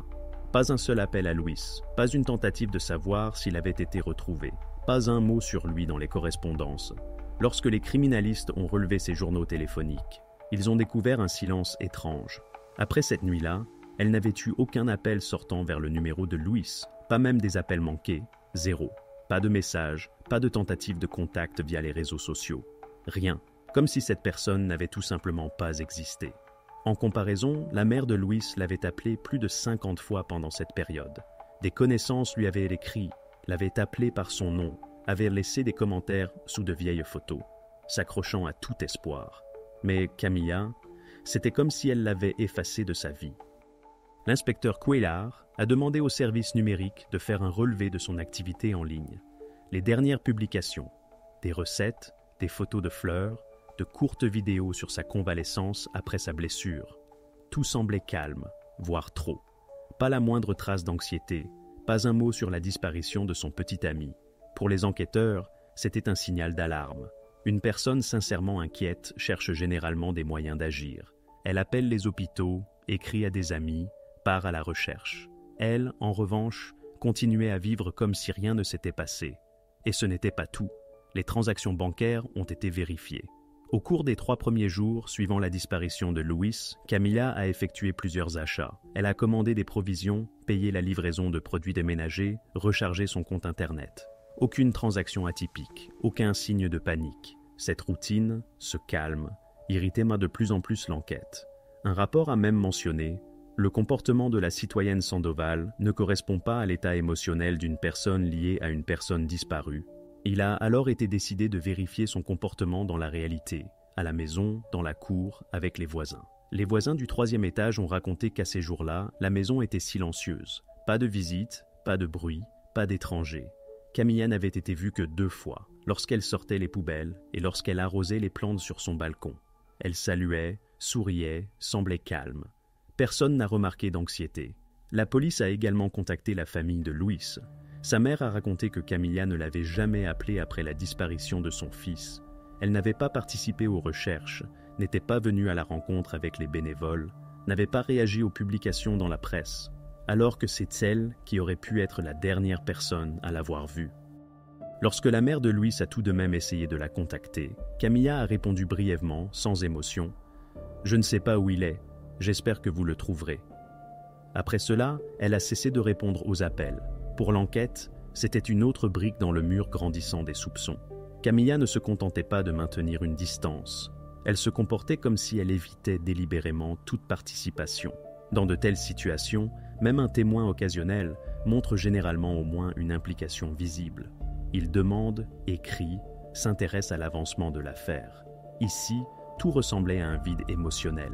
Speaker 1: Pas un seul appel à Luis, pas une tentative de savoir s'il avait été retrouvé, pas un mot sur lui dans les correspondances. Lorsque les criminalistes ont relevé ses journaux téléphoniques, ils ont découvert un silence étrange. Après cette nuit-là, elle n'avait eu aucun appel sortant vers le numéro de Luis, pas même des appels manqués, zéro. Pas de messages, pas de tentative de contact via les réseaux sociaux. Rien, comme si cette personne n'avait tout simplement pas existé. En comparaison, la mère de Luis l'avait appelé plus de 50 fois pendant cette période. Des connaissances lui avaient écrit, l'avaient appelé par son nom, avaient laissé des commentaires sous de vieilles photos, s'accrochant à tout espoir. Mais Camilla, c'était comme si elle l'avait effacé de sa vie. L'inspecteur Cuellar a demandé au service numérique de faire un relevé de son activité en ligne. Les dernières publications, des recettes, des photos de fleurs, de courtes vidéos sur sa convalescence après sa blessure. Tout semblait calme, voire trop. Pas la moindre trace d'anxiété, pas un mot sur la disparition de son petit ami. Pour les enquêteurs, c'était un signal d'alarme. Une personne sincèrement inquiète cherche généralement des moyens d'agir. Elle appelle les hôpitaux, écrit à des amis, part à la recherche. Elle, en revanche, continuait à vivre comme si rien ne s'était passé. Et ce n'était pas tout. Les transactions bancaires ont été vérifiées. Au cours des 3 premiers jours suivant la disparition de Luis, Camilla a effectué plusieurs achats. Elle a commandé des provisions, payé la livraison de produits déménagés, rechargé son compte Internet. Aucune transaction atypique, aucun signe de panique. Cette routine, ce calme, irritait de plus en plus l'enquête. Un rapport a même mentionné « Le comportement de la citoyenne Sandoval ne correspond pas à l'état émotionnel d'une personne liée à une personne disparue. » Il a alors été décidé de vérifier son comportement dans la réalité, à la maison, dans la cour, avec les voisins. Les voisins du 3e étage ont raconté qu'à ces jours-là, la maison était silencieuse. Pas de visites, pas de bruit, pas d'étrangers. Camilla n'avait été vue que 2 fois, lorsqu'elle sortait les poubelles et lorsqu'elle arrosait les plantes sur son balcon. Elle saluait, souriait, semblait calme. Personne n'a remarqué d'anxiété. La police a également contacté la famille de Luis. Sa mère a raconté que Camilla ne l'avait jamais appelé après la disparition de son fils. Elle n'avait pas participé aux recherches, n'était pas venue à la rencontre avec les bénévoles, n'avait pas réagi aux publications dans la presse, alors que c'est elle qui aurait pu être la dernière personne à l'avoir vue. Lorsque la mère de Luis a tout de même essayé de la contacter, Camilla a répondu brièvement, sans émotion « Je ne sais pas où il est, j'espère que vous le trouverez ». Après cela, elle a cessé de répondre aux appels. Pour l'enquête, c'était une autre brique dans le mur grandissant des soupçons. Camilla ne se contentait pas de maintenir une distance. Elle se comportait comme si elle évitait délibérément toute participation. Dans de telles situations, même un témoin occasionnel montre généralement au moins une implication visible. Il demande, écrit, s'intéresse à l'avancement de l'affaire. Ici, tout ressemblait à un vide émotionnel,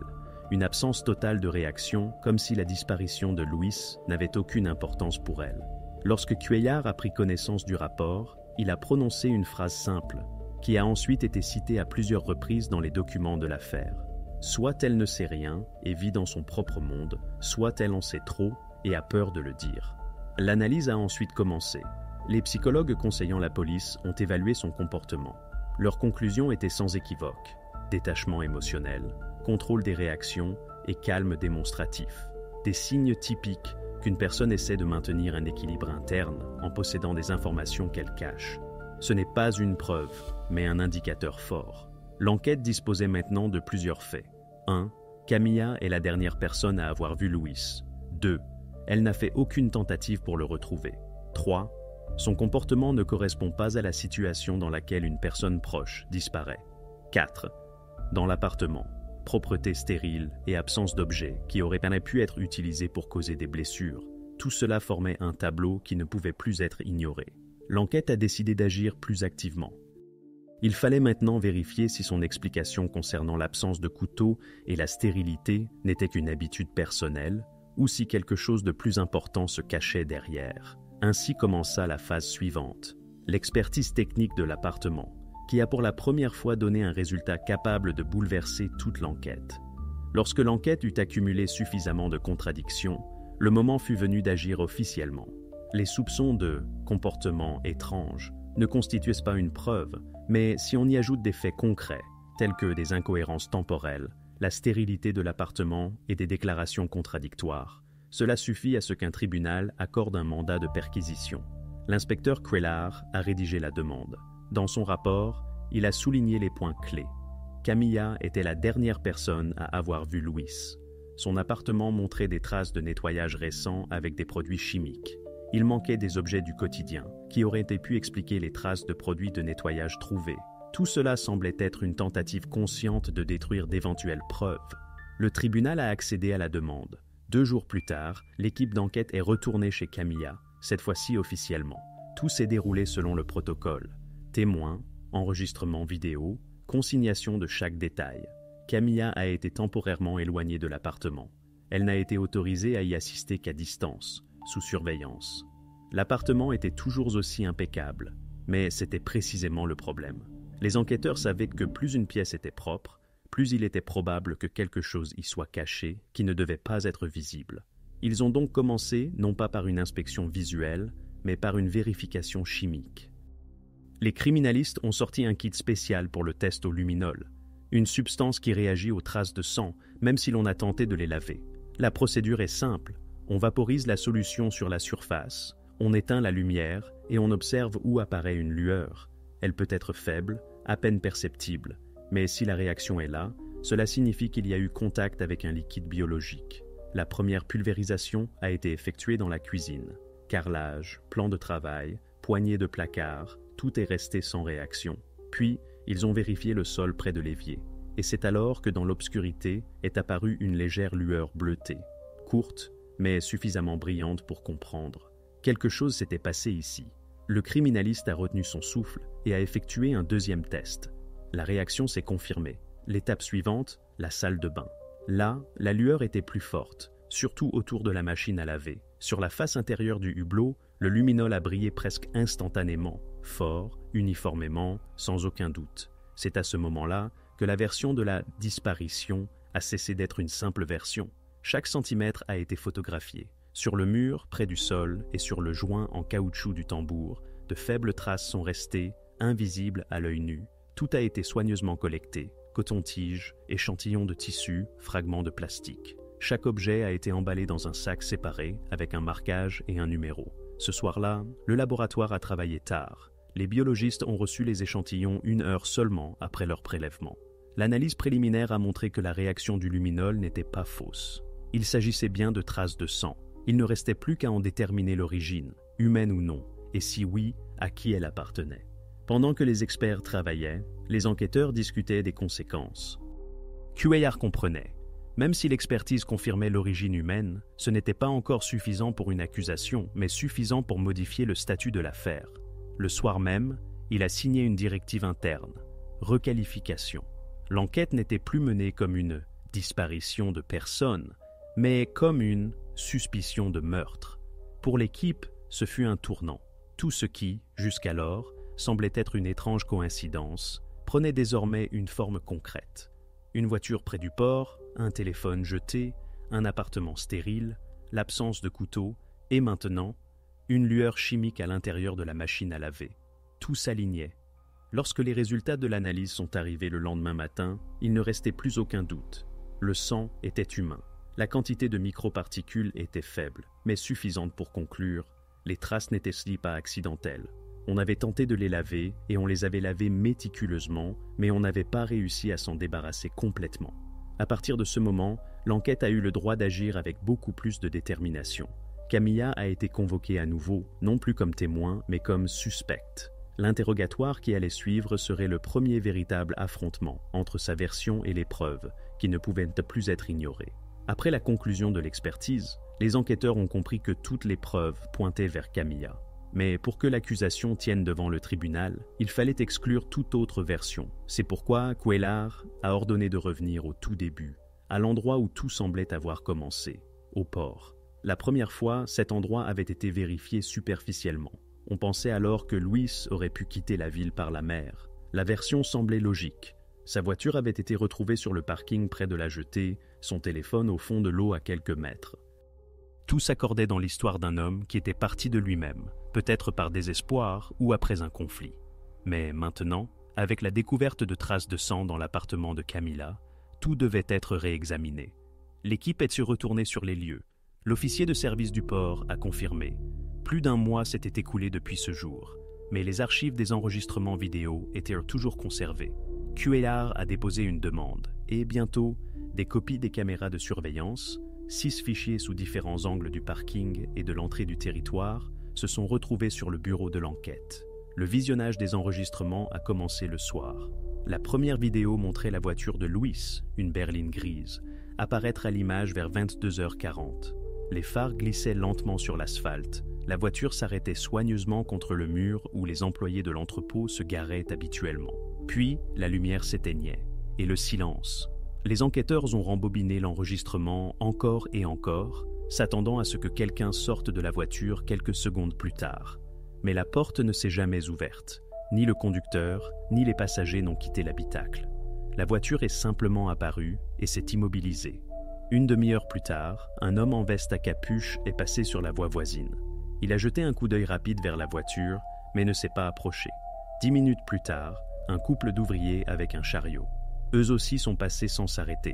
Speaker 1: une absence totale de réaction, comme si la disparition de Luis n'avait aucune importance pour elle. Lorsque Cuellar a pris connaissance du rapport, il a prononcé une phrase simple, qui a ensuite été citée à plusieurs reprises dans les documents de l'affaire. Soit elle ne sait rien et vit dans son propre monde, soit elle en sait trop et a peur de le dire. L'analyse a ensuite commencé. Les psychologues conseillant la police ont évalué son comportement. Leur conclusion était sans équivoque. Détachement émotionnel, contrôle des réactions et calme démonstratif. Des signes typiques qu'une personne essaie de maintenir un équilibre interne en possédant des informations qu'elle cache. Ce n'est pas une preuve, mais un indicateur fort. L'enquête disposait maintenant de plusieurs faits. 1. Camilla est la dernière personne à avoir vu Louis. 2. Elle n'a fait aucune tentative pour le retrouver. 3. Son comportement ne correspond pas à la situation dans laquelle une personne proche disparaît. 4. Dans l'appartement, propreté stérile et absence d'objets qui auraient pu être utilisés pour causer des blessures. Tout cela formait un tableau qui ne pouvait plus être ignoré. L'enquête a décidé d'agir plus activement. Il fallait maintenant vérifier si son explication concernant l'absence de couteau et la stérilité n'était qu'une habitude personnelle ou si quelque chose de plus important se cachait derrière. Ainsi commença la phase suivante, l'expertise technique de l'appartement, qui a pour la première fois donné un résultat capable de bouleverser toute l'enquête. Lorsque l'enquête eut accumulé suffisamment de contradictions, le moment fut venu d'agir officiellement. Les soupçons de « comportement étrange » ne constituaient pas une preuve, mais si on y ajoute des faits concrets, tels que des incohérences temporelles, la stérilité de l'appartement et des déclarations contradictoires, cela suffit à ce qu'un tribunal accorde un mandat de perquisition. L'inspecteur Cuellar a rédigé la demande. Dans son rapport, il a souligné les points clés. Camilla était la dernière personne à avoir vu Louis. Son appartement montrait des traces de nettoyage récent avec des produits chimiques. Il manquait des objets du quotidien, qui auraient pu expliquer les traces de produits de nettoyage trouvés. Tout cela semblait être une tentative consciente de détruire d'éventuelles preuves. Le tribunal a accédé à la demande. 2 jours plus tard, l'équipe d'enquête est retournée chez Camilla, cette fois-ci officiellement. Tout s'est déroulé selon le protocole. Témoins, enregistrement vidéo, consignation de chaque détail. Camilla a été temporairement éloignée de l'appartement. Elle n'a été autorisée à y assister qu'à distance, sous surveillance. L'appartement était toujours aussi impeccable, mais c'était précisément le problème. Les enquêteurs savaient que plus une pièce était propre, plus il était probable que quelque chose y soit caché qui ne devait pas être visible. Ils ont donc commencé non pas par une inspection visuelle, mais par une vérification chimique. Les criminalistes ont sorti un kit spécial pour le test au luminol, une substance qui réagit aux traces de sang, même si l'on a tenté de les laver. La procédure est simple. On vaporise la solution sur la surface, on éteint la lumière et on observe où apparaît une lueur. Elle peut être faible, à peine perceptible, mais si la réaction est là, cela signifie qu'il y a eu contact avec un liquide biologique. La première pulvérisation a été effectuée dans la cuisine. Carrelage, plan de travail, poignée de placard, tout est resté sans réaction. Puis, ils ont vérifié le sol près de l'évier. Et c'est alors que dans l'obscurité est apparue une légère lueur bleutée, courte, mais suffisamment brillante pour comprendre. Quelque chose s'était passé ici. Le criminaliste a retenu son souffle et a effectué un deuxième test. La réaction s'est confirmée. L'étape suivante, la salle de bain. Là, la lueur était plus forte, surtout autour de la machine à laver. Sur la face intérieure du hublot, le luminol a brillé presque instantanément, fort, uniformément, sans aucun doute. C'est à ce moment-là que la version de la disparition a cessé d'être une simple version. Chaque centimètre a été photographié. Sur le mur, près du sol, et sur le joint en caoutchouc du tambour, de faibles traces sont restées, invisibles à l'œil nu. Tout a été soigneusement collecté. Coton-tige, échantillons de tissu, fragments de plastique. Chaque objet a été emballé dans un sac séparé, avec un marquage et un numéro. Ce soir-là, le laboratoire a travaillé tard. Les biologistes ont reçu les échantillons 1 heure seulement après leur prélèvement. L'analyse préliminaire a montré que la réaction du luminol n'était pas fausse. Il s'agissait bien de traces de sang. Il ne restait plus qu'à en déterminer l'origine, humaine ou non, et si oui, à qui elle appartenait. Pendant que les experts travaillaient, les enquêteurs discutaient des conséquences. Cuellar comprenait. Même si l'expertise confirmait l'origine humaine, ce n'était pas encore suffisant pour une accusation, mais suffisant pour modifier le statut de l'affaire. Le soir même, il a signé une directive interne, requalification. L'enquête n'était plus menée comme une disparition de personne, mais comme une suspicion de meurtre. Pour l'équipe, ce fut un tournant. Tout ce qui, jusqu'alors, semblait être une étrange coïncidence, prenait désormais une forme concrète. Une voiture près du port, un téléphone jeté, un appartement stérile, l'absence de couteau et maintenant, une lueur chimique à l'intérieur de la machine à laver. Tout s'alignait. Lorsque les résultats de l'analyse sont arrivés le lendemain matin, il ne restait plus aucun doute. Le sang était humain. La quantité de microparticules était faible, mais suffisante pour conclure. Les traces n'étaient pas accidentelles. On avait tenté de les laver et on les avait lavées méticuleusement, mais on n'avait pas réussi à s'en débarrasser complètement. À partir de ce moment, l'enquête a eu le droit d'agir avec beaucoup plus de détermination. Camilla a été convoquée à nouveau, non plus comme témoin, mais comme suspecte. L'interrogatoire qui allait suivre serait le premier véritable affrontement entre sa version et les preuves, qui ne pouvaient plus être ignorées. Après la conclusion de l'expertise, les enquêteurs ont compris que toutes les preuves pointaient vers Camilla. Mais pour que l'accusation tienne devant le tribunal, il fallait exclure toute autre version. C'est pourquoi Cuéllar a ordonné de revenir au tout début, à l'endroit où tout semblait avoir commencé, au port. La première fois, cet endroit avait été vérifié superficiellement. On pensait alors que Luis aurait pu quitter la ville par la mer. La version semblait logique. Sa voiture avait été retrouvée sur le parking près de la jetée, son téléphone au fond de l'eau à quelques mètres. Tout s'accordait dans l'histoire d'un homme qui était parti de lui-même, peut-être par désespoir ou après un conflit. Mais maintenant, avec la découverte de traces de sang dans l'appartement de Camilla, tout devait être réexaminé. L'équipe est retournée sur les lieux. L'officier de service du port a confirmé. Plus d'un mois s'était écoulé depuis ce jour, mais les archives des enregistrements vidéo étaient toujours conservées. Cuéllar a déposé une demande, et bientôt, des copies des caméras de surveillance, 6 fichiers sous différents angles du parking et de l'entrée du territoire, se sont retrouvés sur le bureau de l'enquête. Le visionnage des enregistrements a commencé le soir. La première vidéo montrait la voiture de Luis, une berline grise, apparaître à l'image vers 22h40. Les phares glissaient lentement sur l'asphalte. La voiture s'arrêtait soigneusement contre le mur où les employés de l'entrepôt se garaient habituellement. Puis, la lumière s'éteignait. Et le silence. Les enquêteurs ont rembobiné l'enregistrement encore et encore, s'attendant à ce que quelqu'un sorte de la voiture quelques secondes plus tard. Mais la porte ne s'est jamais ouverte. Ni le conducteur, ni les passagers n'ont quitté l'habitacle. La voiture est simplement apparue et s'est immobilisée. Une demi-heure plus tard, un homme en veste à capuche est passé sur la voie voisine. Il a jeté un coup d'œil rapide vers la voiture, mais ne s'est pas approché. 10 minutes plus tard, un couple d'ouvriers avec un chariot. Eux aussi sont passés sans s'arrêter.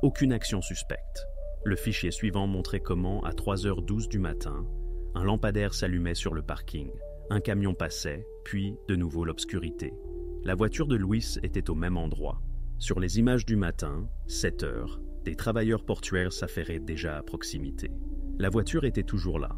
Speaker 1: Aucune action suspecte. Le fichier suivant montrait comment, à 3h12 du matin, un lampadaire s'allumait sur le parking. Un camion passait, puis de nouveau l'obscurité. La voiture de Luis était au même endroit. Sur les images du matin, 7h, des travailleurs portuaires s'affairaient déjà à proximité. La voiture était toujours là.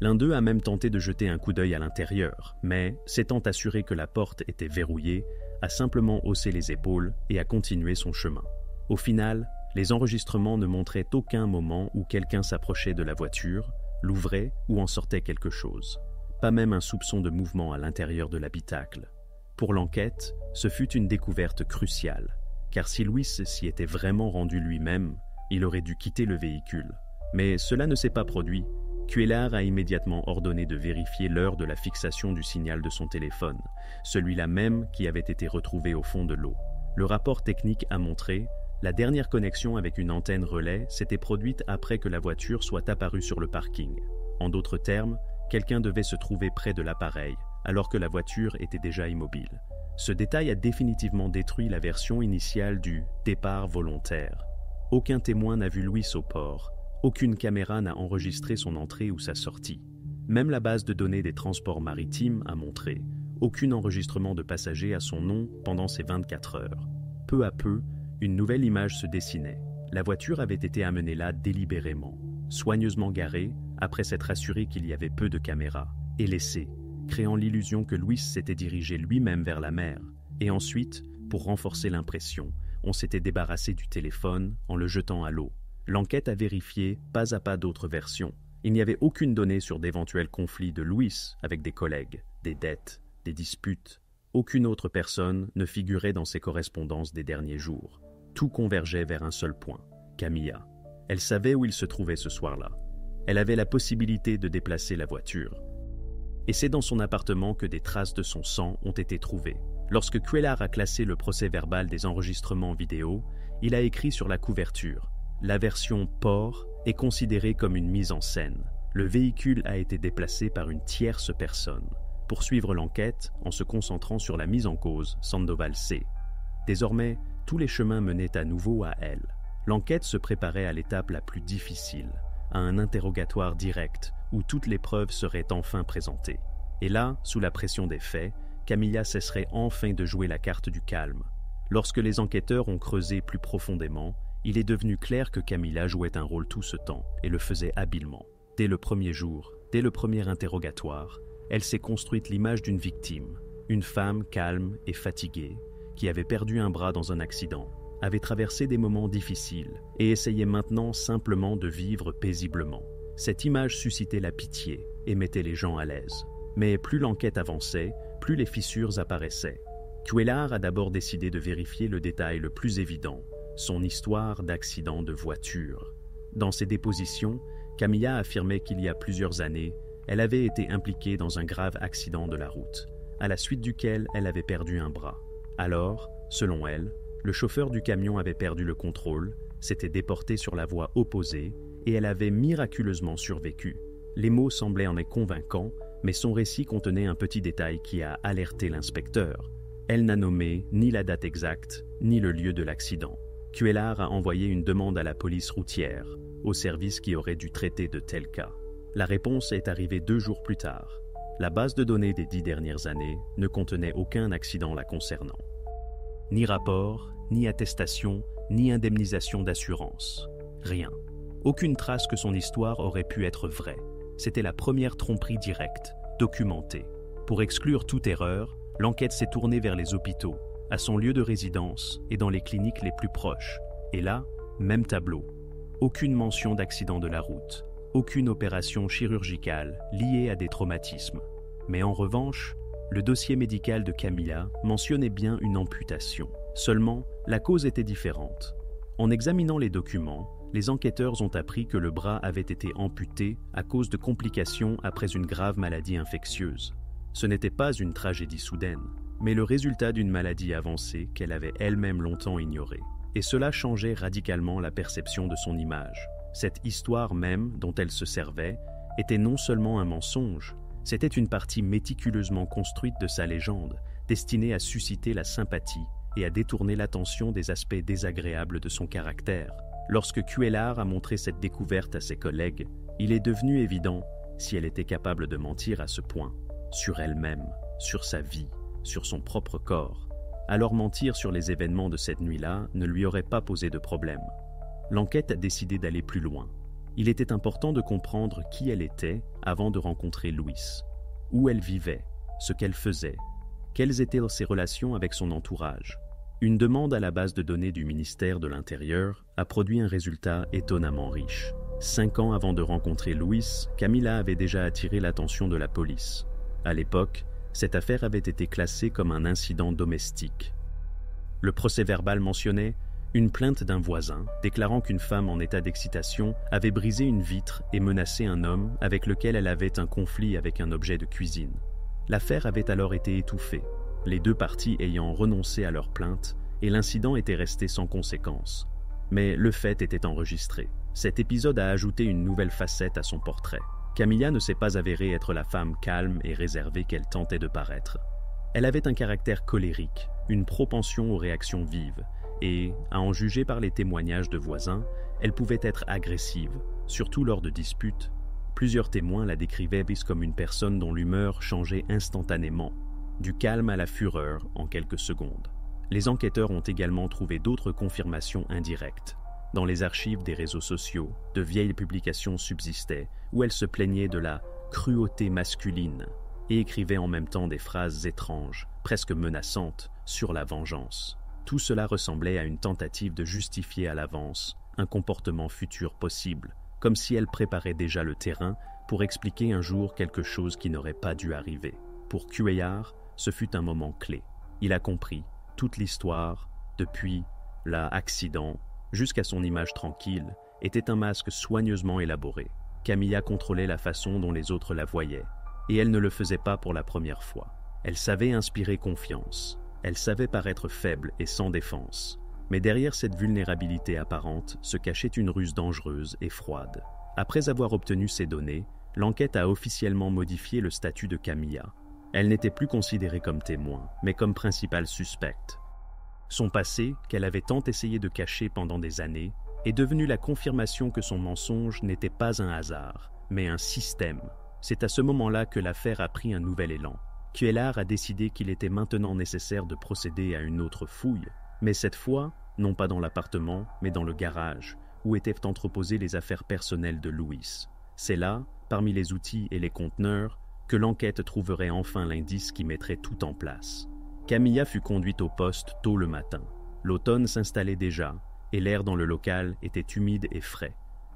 Speaker 1: L'un d'eux a même tenté de jeter un coup d'œil à l'intérieur, mais, s'étant assuré que la porte était verrouillée, a simplement haussé les épaules et a continué son chemin. Au final, les enregistrements ne montraient aucun moment où quelqu'un s'approchait de la voiture, l'ouvrait ou en sortait quelque chose. Pas même un soupçon de mouvement à l'intérieur de l'habitacle. Pour l'enquête, ce fut une découverte cruciale, car si Luis s'y était vraiment rendu lui-même, il aurait dû quitter le véhicule. Mais cela ne s'est pas produit. Cuéllar a immédiatement ordonné de vérifier l'heure de la fixation du signal de son téléphone, celui-là même qui avait été retrouvé au fond de l'eau. Le rapport technique a montré la dernière connexion avec une antenne relais s'était produite après que la voiture soit apparue sur le parking. En d'autres termes, quelqu'un devait se trouver près de l'appareil, alors que la voiture était déjà immobile. Ce détail a définitivement détruit la version initiale du « départ volontaire ». Aucun témoin n'a vu Luis au port. Aucune caméra n'a enregistré son entrée ou sa sortie. Même la base de données des transports maritimes a montré aucun enregistrement de passagers à son nom pendant ces 24 heures. Peu à peu, une nouvelle image se dessinait. La voiture avait été amenée là délibérément, soigneusement garée, après s'être assuré qu'il y avait peu de caméras, et laissée, créant l'illusion que Luis s'était dirigé lui-même vers la mer. Et ensuite, pour renforcer l'impression, on s'était débarrassé du téléphone en le jetant à l'eau. L'enquête a vérifié pas à pas d'autres versions. Il n'y avait aucune donnée sur d'éventuels conflits de Luis avec des collègues, des dettes, des disputes. Aucune autre personne ne figurait dans ses correspondances des derniers jours. Tout convergeait vers un seul point, Camilla. Elle savait où il se trouvait ce soir-là. Elle avait la possibilité de déplacer la voiture. Et c'est dans son appartement que des traces de son sang ont été trouvées. Lorsque Cuéllar a classé le procès-verbal des enregistrements vidéo, Il a écrit sur la couverture « La version port est considérée comme une mise en scène. Le véhicule a été déplacé par une tierce personne. » Pour suivre l'enquête en se concentrant sur la mise en cause, Sandoval C. Désormais, tous les chemins menaient à nouveau à elle. L'enquête se préparait à l'étape la plus difficile, à un interrogatoire direct où toutes les preuves seraient enfin présentées. Et là, sous la pression des faits, Camilla cesserait enfin de jouer la carte du calme. Lorsque les enquêteurs ont creusé plus profondément, il est devenu clair que Camilla jouait un rôle tout ce temps et le faisait habilement. Dès le premier jour, dès le premier interrogatoire, elle s'est construite l'image d'une victime, une femme calme et fatiguée, qui avait perdu un bras dans un accident, avait traversé des moments difficiles et essayait maintenant simplement de vivre paisiblement. Cette image suscitait la pitié et mettait les gens à l'aise. Mais plus l'enquête avançait, plus les fissures apparaissaient. Cuéllar a d'abord décidé de vérifier le détail le plus évident, son histoire d'accident de voiture. Dans ses dépositions, Camilla affirmait qu'il y a plusieurs années, elle avait été impliquée dans un grave accident de la route, à la suite duquel elle avait perdu un bras. Alors, selon elle, le chauffeur du camion avait perdu le contrôle, s'était déporté sur la voie opposée et elle avait miraculeusement survécu. Les mots semblaient en être convaincants, mais son récit contenait un petit détail qui a alerté l'inspecteur. Elle n'a nommé ni la date exacte, ni le lieu de l'accident. Cuéllar a envoyé une demande à la police routière, au service qui aurait dû traiter de tels cas. La réponse est arrivée 2 jours plus tard. La base de données des 10 dernières années ne contenait aucun accident la concernant. Ni rapport, ni attestation, ni indemnisation d'assurance. Rien. Aucune trace que son histoire aurait pu être vraie. C'était la première tromperie directe, documentée. Pour exclure toute erreur, l'enquête s'est tournée vers les hôpitaux, à son lieu de résidence et dans les cliniques les plus proches. Et là, même tableau. Aucune mention d'accident de la route, aucune opération chirurgicale liée à des traumatismes. Mais en revanche, le dossier médical de Camilla mentionnait bien une amputation. Seulement, la cause était différente. En examinant les documents, les enquêteurs ont appris que le bras avait été amputé à cause de complications après une grave maladie infectieuse. Ce n'était pas une tragédie soudaine, mais le résultat d'une maladie avancée qu'elle avait elle-même longtemps ignorée. Et cela changeait radicalement la perception de son image. Cette histoire même dont elle se servait était non seulement un mensonge, c'était une partie méticuleusement construite de sa légende, destinée à susciter la sympathie et à détourner l'attention des aspects désagréables de son caractère. Lorsque Cuéllar a montré cette découverte à ses collègues, il est devenu évident, si elle était capable de mentir à ce point, sur elle-même, sur sa vie, sur son propre corps, alors mentir sur les événements de cette nuit-là ne lui aurait pas posé de problème. L'enquête a décidé d'aller plus loin. Il était important de comprendre qui elle était avant de rencontrer Louis, où elle vivait, ce qu'elle faisait, quelles étaient ses relations avec son entourage. Une demande à la base de données du ministère de l'Intérieur a produit un résultat étonnamment riche. 5 ans avant de rencontrer Louis, Camilla avait déjà attiré l'attention de la police. À l'époque, cette affaire avait été classée comme un incident domestique. Le procès-verbal mentionnait une plainte d'un voisin déclarant qu'une femme en état d'excitation avait brisé une vitre et menacé un homme avec lequel elle avait un conflit avec un objet de cuisine. L'affaire avait alors été étouffée, les 2 parties ayant renoncé à leur plainte et l'incident était resté sans conséquence. Mais le fait était enregistré. Cet épisode a ajouté une nouvelle facette à son portrait. Camilla ne s'est pas avérée être la femme calme et réservée qu'elle tentait de paraître. Elle avait un caractère colérique, une propension aux réactions vives, et, à en juger par les témoignages de voisins, elle pouvait être agressive, surtout lors de disputes. Plusieurs témoins la décrivaient comme une personne dont l'humeur changeait instantanément, du calme à la fureur en quelques secondes. Les enquêteurs ont également trouvé d'autres confirmations indirectes. Dans les archives des réseaux sociaux, de vieilles publications subsistaient où elle se plaignait de la cruauté masculine et écrivait en même temps des phrases étranges, presque menaçantes, sur la vengeance. Tout cela ressemblait à une tentative de justifier à l'avance un comportement futur possible, comme si elle préparait déjà le terrain pour expliquer un jour quelque chose qui n'aurait pas dû arriver. Pour Cuéllar, ce fut un moment clé. Il a compris toute l'histoire, depuis l'accident jusqu'à son image tranquille, était un masque soigneusement élaboré. Camilla contrôlait la façon dont les autres la voyaient, et elle ne le faisait pas pour la première fois. Elle savait inspirer confiance, elle savait paraître faible et sans défense, Mais derrière cette vulnérabilité apparente se cachait une ruse dangereuse et froide. Après avoir obtenu ces données, l'enquête a officiellement modifié le statut de Camilla. Elle n'était plus considérée comme témoin, mais comme principale suspecte. Son passé, qu'elle avait tant essayé de cacher pendant des années, est devenu la confirmation que son mensonge n'était pas un hasard, mais un système. C'est à ce moment-là que l'affaire a pris un nouvel élan. Cuéllar a décidé qu'il était maintenant nécessaire de procéder à une autre fouille, mais cette fois, non pas dans l'appartement, mais dans le garage, où étaient entreposées les affaires personnelles de Louis. C'est là, parmi les outils et les conteneurs, que l'enquête trouverait enfin l'indice qui mettrait tout en place. Camilla fut conduite au poste tôt le matin. L'automne s'installait déjà, et l'air dans le local était humide et frais.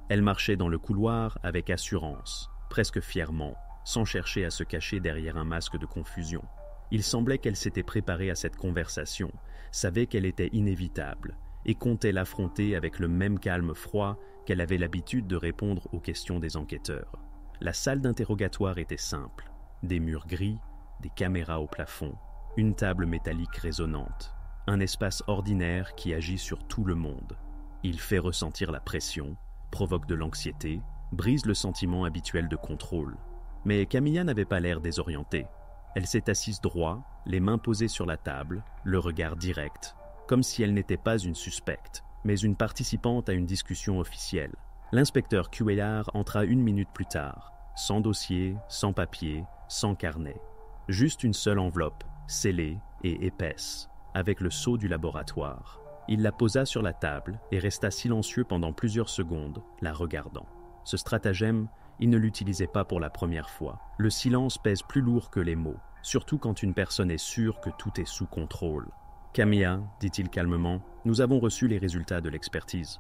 Speaker 1: Elle marchait dans le couloir avec assurance, presque fièrement, sans chercher à se cacher derrière un masque de confusion. Il semblait qu'elle s'était préparée à cette conversation, savait qu'elle était inévitable, et comptait l'affronter avec le même calme froid qu'elle avait l'habitude de répondre aux questions des enquêteurs. La salle d'interrogatoire était simple, des murs gris, des caméras au plafond, une table métallique résonnante, un espace ordinaire qui agit sur tout le monde. Il fait ressentir la pression, provoque de l'anxiété, brise le sentiment habituel de contrôle. Mais Camilla n'avait pas l'air désorientée. Elle s'est assise droit, les mains posées sur la table, le regard direct, comme si elle n'était pas une suspecte, mais une participante à une discussion officielle. L'inspecteur Cuéllar entra 1 minute plus tard, sans dossier, sans papier, sans carnet. Juste une seule enveloppe, scellée et épaisse, avec le sceau du laboratoire. Il la posa sur la table et resta silencieux pendant plusieurs secondes, la regardant. Ce stratagème, il ne l'utilisait pas pour la première fois. Le silence pèse plus lourd que les mots, surtout quand une personne est sûre que tout est sous contrôle. « Camilla, dit-il calmement, nous avons reçu les résultats de l'expertise. »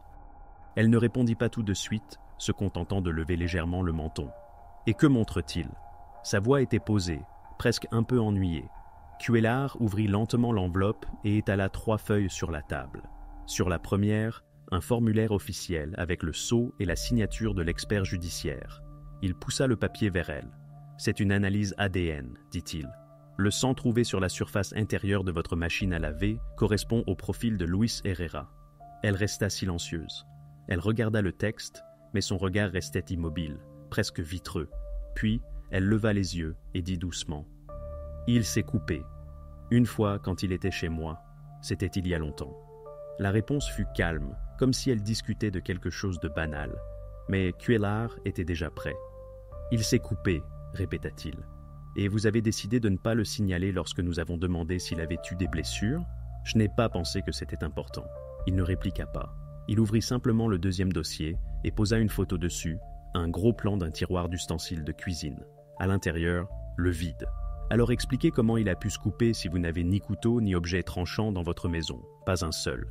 Speaker 1: Elle ne répondit pas tout de suite, se contentant de lever légèrement le menton. Et que montre-t-il ? Sa voix était posée, presque un peu ennuyée. Cuéllar ouvrit lentement l'enveloppe et étala 3 feuilles sur la table. Sur la première, un formulaire officiel avec le sceau et la signature de l'expert judiciaire. Il poussa le papier vers elle. « C'est une analyse ADN, dit-il. Le sang trouvé sur la surface intérieure de votre machine à laver correspond au profil de Luis Herrera. » Elle resta silencieuse. Elle regarda le texte, mais son regard restait immobile, presque vitreux. Puis, elle leva les yeux et dit doucement « Il s'est coupé. Une fois, quand il était chez moi, c'était il y a longtemps. » La réponse fut calme, comme si elle discutait de quelque chose de banal. Mais Cuéllar était déjà prêt. « Il s'est coupé, répéta-t-il. Et vous avez décidé de ne pas le signaler lorsque nous avons demandé s'il avait eu des blessures ? Je n'ai pas pensé que c'était important. » Il ne répliqua pas. Il ouvrit simplement le 2e dossier et posa une photo dessus, un gros plan d'un tiroir d'ustensiles de cuisine. À l'intérieur, le vide. Alors expliquez comment il a pu se couper si vous n'avez ni couteau ni objet tranchant dans votre maison. Pas un seul.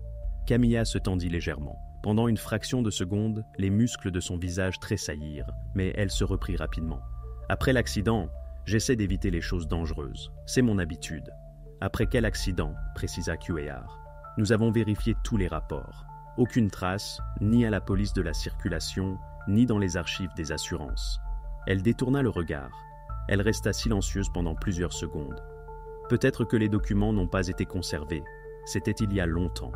Speaker 1: Camilla se tendit légèrement. Pendant une fraction de seconde, les muscles de son visage tressaillirent, mais elle se reprit rapidement. Après l'accident, j'essaie d'éviter les choses dangereuses. C'est mon habitude. Après quel accident ? Précisa Cuéllar. Nous avons vérifié tous les rapports. Aucune trace, ni à la police de la circulation, ni dans les archives des assurances. Elle détourna le regard. Elle resta silencieuse pendant plusieurs secondes. Peut-être que les documents n'ont pas été conservés. C'était il y a longtemps.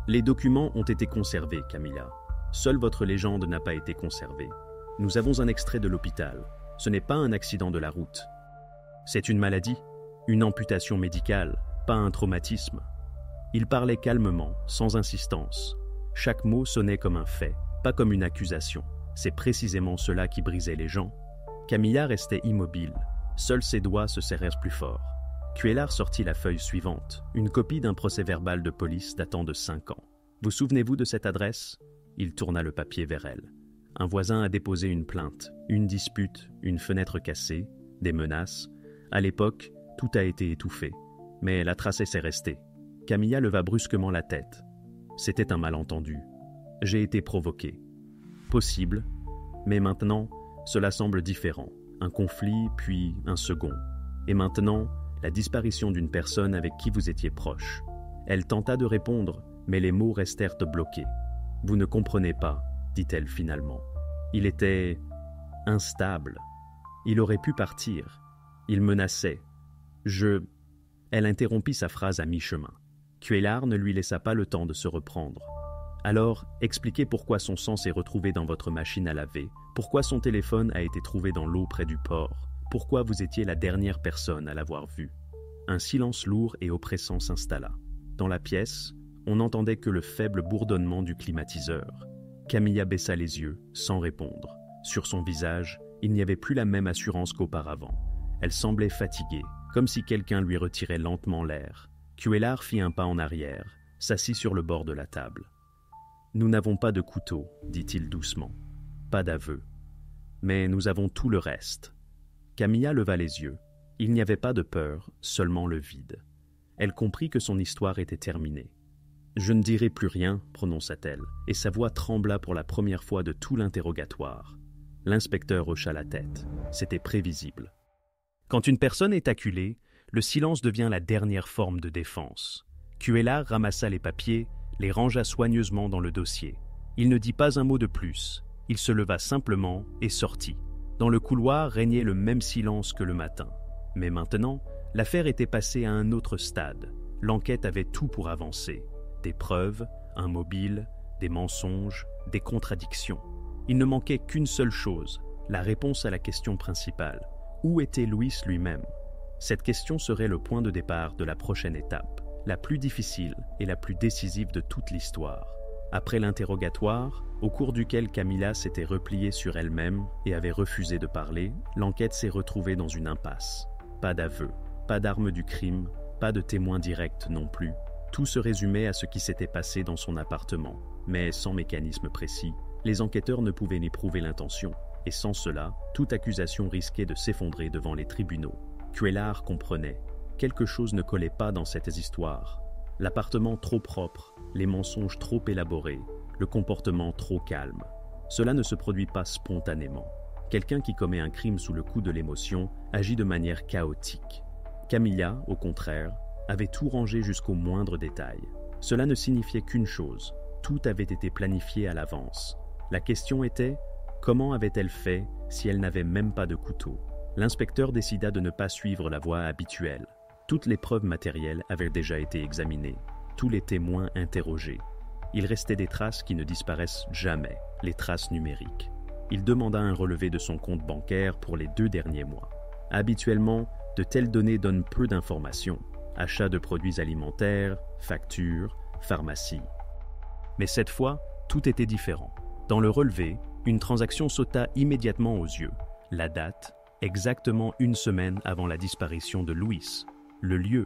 Speaker 1: Les documents ont été conservés, Camilla. Seule votre légende n'a pas été conservée. Nous avons un extrait de l'hôpital. Ce n'est pas un accident de la route. C'est une maladie, une amputation médicale, pas un traumatisme. Il parlait calmement, sans insistance. Chaque mot sonnait comme un fait, pas comme une accusation. C'est précisément cela qui brisait les gens. Camilla restait immobile. Seuls ses doigts se serrèrent plus fort. Cuéllar sortit la feuille suivante, une copie d'un procès-verbal de police datant de 5 ans. Vous souvenez-vous de cette adresse ? Il tourna le papier vers elle. Un voisin a déposé une plainte, une dispute, une fenêtre cassée, des menaces. À l'époque, tout a été étouffé. Mais la trace s'est restée. Camilla leva brusquement la tête. C'était un malentendu. J'ai été provoqué. Possible, mais maintenant, cela semble différent. Un conflit, puis un second. Et maintenant, la disparition d'une personne avec qui vous étiez proche. Elle tenta de répondre, mais les mots restèrent bloqués. « Vous ne comprenez pas », dit-elle finalement. Il était instable. Il aurait pu partir. Il menaçait. Elle interrompit sa phrase à mi-chemin. Cuéllar ne lui laissa pas le temps de se reprendre. Alors, expliquez pourquoi son sang s'est retrouvé dans votre machine à laver, pourquoi son téléphone a été trouvé dans l'eau près du port, pourquoi vous étiez la dernière personne à l'avoir vu. Un silence lourd et oppressant s'installa. Dans la pièce, on n'entendait que le faible bourdonnement du climatiseur. Camilla baissa les yeux, sans répondre. Sur son visage, il n'y avait plus la même assurance qu'auparavant. Elle semblait fatiguée, comme si quelqu'un lui retirait lentement l'air. Cuéllar fit un pas en arrière, s'assit sur le bord de la table. « Nous n'avons pas de couteau, dit-il doucement. Pas d'aveu. Mais nous avons tout le reste. » Camilla leva les yeux. Il n'y avait pas de peur, seulement le vide. Elle comprit que son histoire était terminée. « Je ne dirai plus rien, prononça-t-elle, et sa voix trembla pour la première fois de tout l'interrogatoire. L'inspecteur hocha la tête. C'était prévisible. Quand une personne est acculée, le silence devient la dernière forme de défense. Cuéllar ramassa les papiers, les rangea soigneusement dans le dossier. Il ne dit pas un mot de plus. Il se leva simplement et sortit. Dans le couloir régnait le même silence que le matin. Mais maintenant, l'affaire était passée à un autre stade. L'enquête avait tout pour avancer. Des preuves, un mobile, des mensonges, des contradictions. Il ne manquait qu'une seule chose, la réponse à la question principale. Où était Luis lui-même? Cette question serait le point de départ de la prochaine étape, la plus difficile et la plus décisive de toute l'histoire. Après l'interrogatoire, au cours duquel Camilla s'était repliée sur elle-même et avait refusé de parler, l'enquête s'est retrouvée dans une impasse. Pas d'aveu, pas d'arme du crime, pas de témoin direct non plus. Tout se résumait à ce qui s'était passé dans son appartement, mais sans mécanisme précis. Les enquêteurs ne pouvaient ni prouver l'intention, et sans cela, toute accusation risquait de s'effondrer devant les tribunaux. Cuéllar comprenait. Quelque chose ne collait pas dans cette histoire. L'appartement trop propre, les mensonges trop élaborés, le comportement trop calme. Cela ne se produit pas spontanément. Quelqu'un qui commet un crime sous le coup de l'émotion agit de manière chaotique. Camilla, au contraire, avait tout rangé jusqu'au moindre détail. Cela ne signifiait qu'une chose, tout avait été planifié à l'avance. La question était, comment avait-elle fait si elle n'avait même pas de couteau? L'inspecteur décida de ne pas suivre la voie habituelle. Toutes les preuves matérielles avaient déjà été examinées, tous les témoins interrogés. Il restait des traces qui ne disparaissent jamais, les traces numériques. Il demanda un relevé de son compte bancaire pour les 2 derniers mois. Habituellement, de telles données donnent peu d'informations. Achat de produits alimentaires, factures, pharmacie. Mais cette fois, tout était différent. Dans le relevé, une transaction sauta immédiatement aux yeux. La date, exactement 1 semaine avant la disparition de Luis. Le lieu,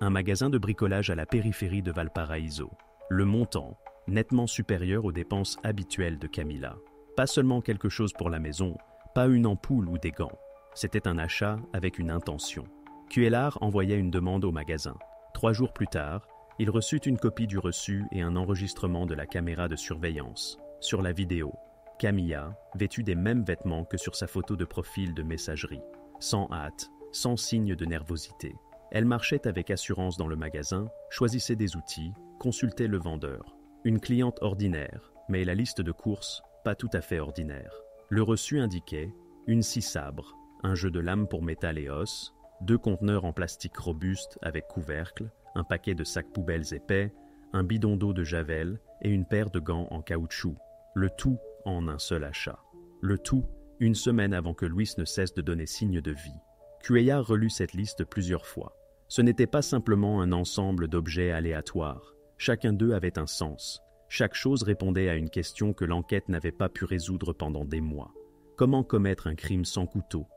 Speaker 1: un magasin de bricolage à la périphérie de Valparaíso. Le montant, nettement supérieur aux dépenses habituelles de Camilla. Pas seulement quelque chose pour la maison, pas une ampoule ou des gants. C'était un achat avec une intention. Cuéllar envoya une demande au magasin. 3 jours plus tard, il reçut une copie du reçu et un enregistrement de la caméra de surveillance. Sur la vidéo, Camilla, vêtue des mêmes vêtements que sur sa photo de profil de messagerie. Sans hâte, sans signe de nervosité. Elle marchait avec assurance dans le magasin, choisissait des outils, consultait le vendeur. Une cliente ordinaire, mais la liste de courses, pas tout à fait ordinaire. Le reçu indiquait une scie sabre, un jeu de lames pour métal et os, 2 conteneurs en plastique robuste avec couvercle, un paquet de sacs poubelles épais, un bidon d'eau de Javel et une paire de gants en caoutchouc. Le tout en un seul achat. Le tout 1 semaine avant que Luis ne cesse de donner signe de vie. Cuéllar relut cette liste plusieurs fois. Ce n'était pas simplement un ensemble d'objets aléatoires. Chacun d'eux avait un sens. Chaque chose répondait à une question que l'enquête n'avait pas pu résoudre pendant des mois. Comment commettre un crime sans couteau?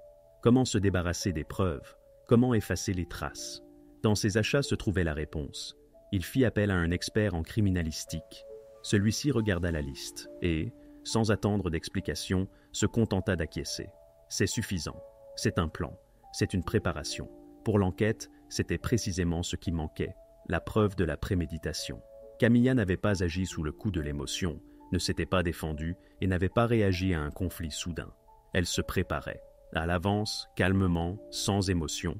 Speaker 1: Comment se débarrasser des preuves? Comment effacer les traces? Dans ces achats se trouvait la réponse. Il fit appel à un expert en criminalistique. Celui-ci regarda la liste et, sans attendre d'explication, se contenta d'acquiescer. C'est suffisant. C'est un plan. C'est une préparation. Pour l'enquête, c'était précisément ce qui manquait, la preuve de la préméditation. Camilla n'avait pas agi sous le coup de l'émotion, ne s'était pas défendue et n'avait pas réagi à un conflit soudain. Elle se préparait, à l'avance, calmement, sans émotion.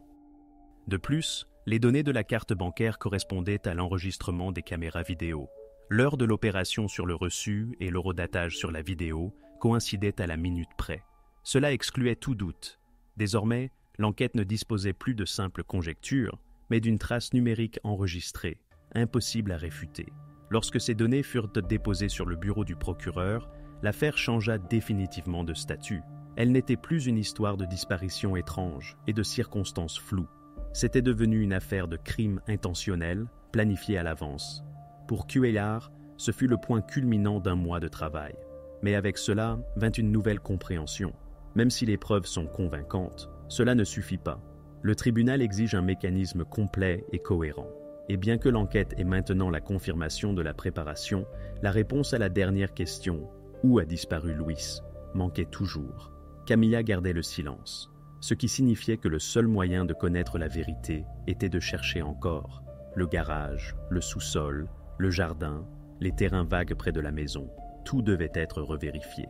Speaker 1: De plus, les données de la carte bancaire correspondaient à l'enregistrement des caméras vidéo. L'heure de l'opération sur le reçu et l'horodatage sur la vidéo coïncidaient à la minute près. Cela excluait tout doute. Désormais, l'enquête ne disposait plus de simples conjectures, mais d'une trace numérique enregistrée, impossible à réfuter. Lorsque ces données furent déposées sur le bureau du procureur, l'affaire changea définitivement de statut. Elle n'était plus une histoire de disparition étrange et de circonstances floues. C'était devenu une affaire de crime intentionnel, planifié à l'avance. Pour Cuéllar, ce fut le point culminant d'un mois de travail. Mais avec cela vint une nouvelle compréhension. Même si les preuves sont convaincantes, cela ne suffit pas. Le tribunal exige un mécanisme complet et cohérent. Et bien que l'enquête ait maintenant la confirmation de la préparation, la réponse à la dernière question, où a disparu Louis, manquait toujours. Camilla gardait le silence, ce qui signifiait que le seul moyen de connaître la vérité était de chercher encore. Le garage, le sous-sol, le jardin, les terrains vagues près de la maison, tout devait être revérifié.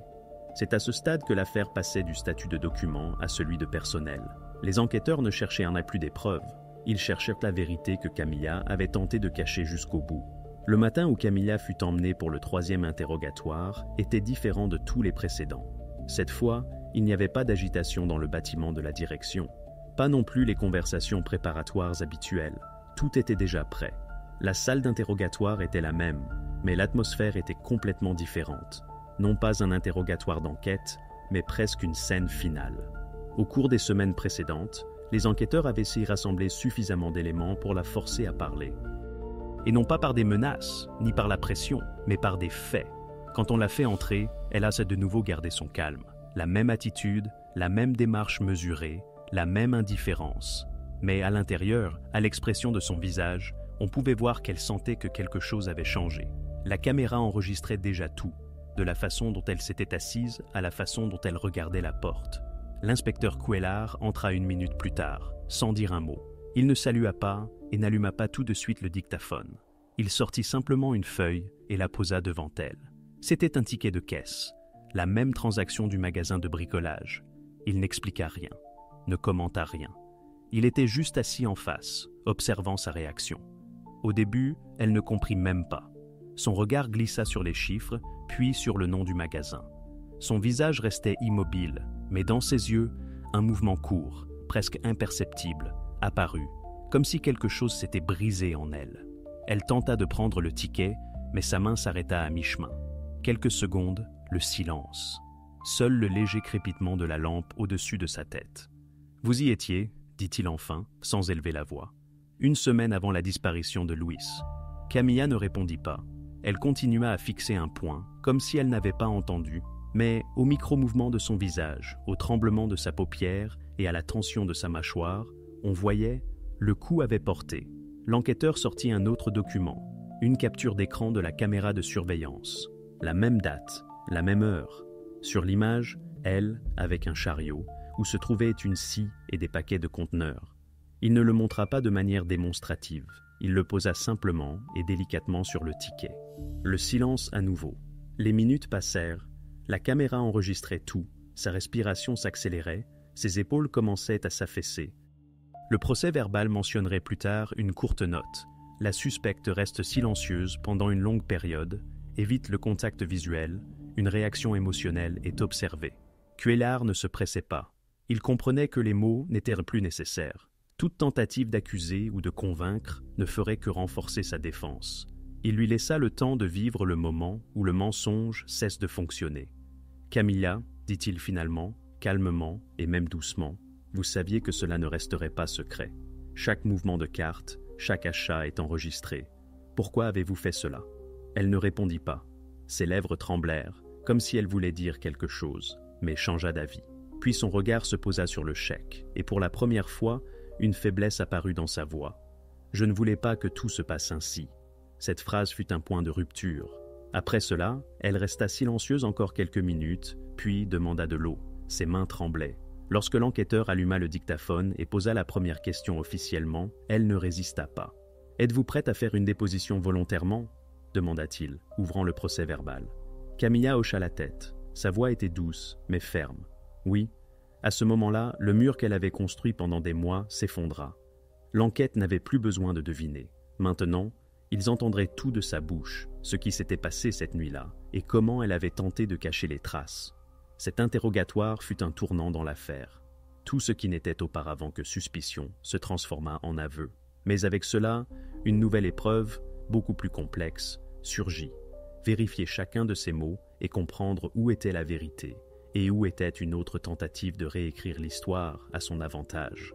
Speaker 1: C'est à ce stade que l'affaire passait du statut de document à celui de personnel. Les enquêteurs ne cherchaient en plus des preuves. Ils cherchèrent la vérité que Camilla avait tenté de cacher jusqu'au bout. Le matin où Camilla fut emmenée pour le 3e interrogatoire était différent de tous les précédents. Cette fois, il n'y avait pas d'agitation dans le bâtiment de la direction. Pas non plus les conversations préparatoires habituelles. Tout était déjà prêt. La salle d'interrogatoire était la même, mais l'atmosphère était complètement différente. Non pas un interrogatoire d'enquête, mais presque une scène finale. Au cours des semaines précédentes, les enquêteurs avaient essayé de rassembler suffisamment d'éléments pour la forcer à parler. Et non pas par des menaces, ni par la pression, mais par des faits. Quand on l'a fait entrer, elle a de nouveau gardé son calme. La même attitude, la même démarche mesurée, la même indifférence. Mais à l'intérieur, à l'expression de son visage, on pouvait voir qu'elle sentait que quelque chose avait changé. La caméra enregistrait déjà tout, de la façon dont elle s'était assise à la façon dont elle regardait la porte. L'inspecteur Cuéllar entra 1 minute plus tard, sans dire un mot. Il ne salua pas et n'alluma pas tout de suite le dictaphone. Il sortit simplement une feuille et la posa devant elle. C'était un ticket de caisse, la même transaction du magasin de bricolage. Il n'expliqua rien, ne commenta rien. Il était juste assis en face, observant sa réaction. Au début, elle ne comprit même pas. Son regard glissa sur les chiffres, puis sur le nom du magasin. Son visage restait immobile, mais dans ses yeux, un mouvement court, presque imperceptible, apparut, comme si quelque chose s'était brisé en elle. Elle tenta de prendre le ticket, mais sa main s'arrêta à mi-chemin. Quelques secondes, le silence. Seul le léger crépitement de la lampe au-dessus de sa tête. « Vous y étiez », dit-il enfin, sans élever la voix. 1 semaine avant la disparition de Louis. Camilla ne répondit pas. Elle continua à fixer un point, comme si elle n'avait pas entendu, mais au micro-mouvement de son visage, au tremblement de sa paupière et à la tension de sa mâchoire, on voyait, le coup avait porté. L'enquêteur sortit un autre document, une capture d'écran de la caméra de surveillance. La même date, la même heure. Sur l'image, elle, avec un chariot, où se trouvaient une scie et des paquets de conteneurs. Il ne le montra pas de manière démonstrative. Il le posa simplement et délicatement sur le ticket. Le silence à nouveau. Les minutes passèrent. La caméra enregistrait tout. Sa respiration s'accélérait. Ses épaules commençaient à s'affaisser. Le procès-verbal mentionnerait plus tard une courte note. La suspecte reste silencieuse pendant une longue période, évite le contact visuel, une réaction émotionnelle est observée. Cuéllar ne se pressait pas. Il comprenait que les mots n'étaient plus nécessaires. Toute tentative d'accuser ou de convaincre ne ferait que renforcer sa défense. Il lui laissa le temps de vivre le moment où le mensonge cesse de fonctionner. « Camilla, dit-il finalement, calmement et même doucement, vous saviez que cela ne resterait pas secret. Chaque mouvement de carte, chaque achat est enregistré. Pourquoi avez-vous fait cela ?» Elle ne répondit pas. Ses lèvres tremblèrent, comme si elle voulait dire quelque chose, mais changea d'avis. Puis son regard se posa sur le chèque, et pour la première fois, une faiblesse apparut dans sa voix. « Je ne voulais pas que tout se passe ainsi. » Cette phrase fut un point de rupture. Après cela, elle resta silencieuse encore quelques minutes, puis demanda de l'eau. Ses mains tremblaient. Lorsque l'enquêteur alluma le dictaphone et posa la première question officiellement, elle ne résista pas. « Êtes-vous prête à faire une déposition volontairement ?» demanda-t-il, ouvrant le procès-verbal. Camilla hocha la tête. Sa voix était douce, mais ferme. Oui, à ce moment-là, le mur qu'elle avait construit pendant des mois s'effondra. L'enquête n'avait plus besoin de deviner. Maintenant, ils entendraient tout de sa bouche, ce qui s'était passé cette nuit-là, et comment elle avait tenté de cacher les traces. Cet interrogatoire fut un tournant dans l'affaire. Tout ce qui n'était auparavant que suspicion se transforma en aveu. Mais avec cela, une nouvelle épreuve, beaucoup plus complexe, surgit. Vérifier chacun de ces mots et comprendre où était la vérité et où était une autre tentative de réécrire l'histoire à son avantage.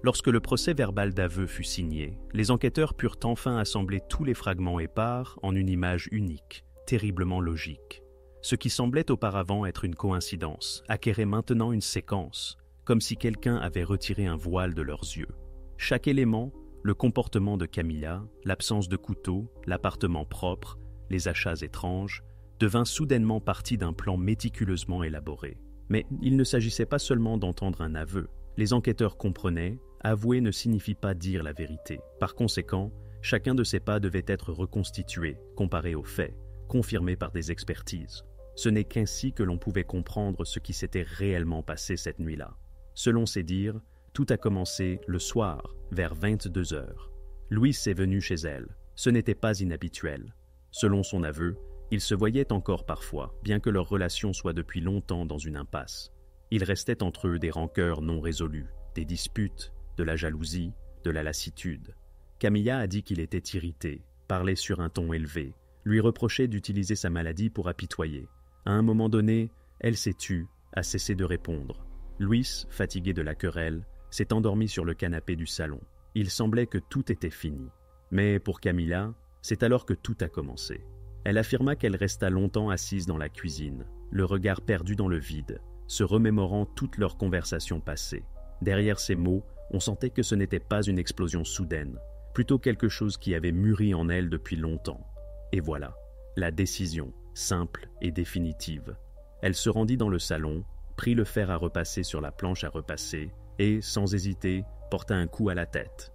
Speaker 1: Lorsque le procès-verbal d'aveu fut signé, les enquêteurs purent enfin assembler tous les fragments épars en une image unique, terriblement logique. Ce qui semblait auparavant être une coïncidence acquérait maintenant une séquence, comme si quelqu'un avait retiré un voile de leurs yeux. Chaque élément, le comportement de Camilla, l'absence de couteau, l'appartement propre, les achats étranges, devint soudainement partie d'un plan méticuleusement élaboré. Mais il ne s'agissait pas seulement d'entendre un aveu. Les enquêteurs comprenaient, avouer ne signifie pas dire la vérité. Par conséquent, chacun de ces pas devait être reconstitué, comparé aux faits, confirmé par des expertises. Ce n'est qu'ainsi que l'on pouvait comprendre ce qui s'était réellement passé cette nuit-là. Selon ses dires, tout a commencé le soir, vers 22 heures. Louis est venu chez elle. Ce n'était pas inhabituel. Selon son aveu, ils se voyaient encore parfois, bien que leur relation soit depuis longtemps dans une impasse. Il restait entre eux des rancœurs non résolues, des disputes, de la jalousie, de la lassitude. Camilla a dit qu'il était irrité, parlait sur un ton élevé, lui reprochait d'utiliser sa maladie pour apitoyer. À un moment donné, elle s'est tue, a cessé de répondre. Louis, fatigué de la querelle, s'est endormi sur le canapé du salon. Il semblait que tout était fini. Mais pour Camilla, c'est alors que tout a commencé. Elle affirma qu'elle resta longtemps assise dans la cuisine, le regard perdu dans le vide, se remémorant toutes leurs conversations passées. Derrière ces mots, on sentait que ce n'était pas une explosion soudaine, plutôt quelque chose qui avait mûri en elle depuis longtemps. Et voilà, la décision, simple et définitive. Elle se rendit dans le salon, prit le fer à repasser sur la planche à repasser et, sans hésiter, porta un coup à la tête.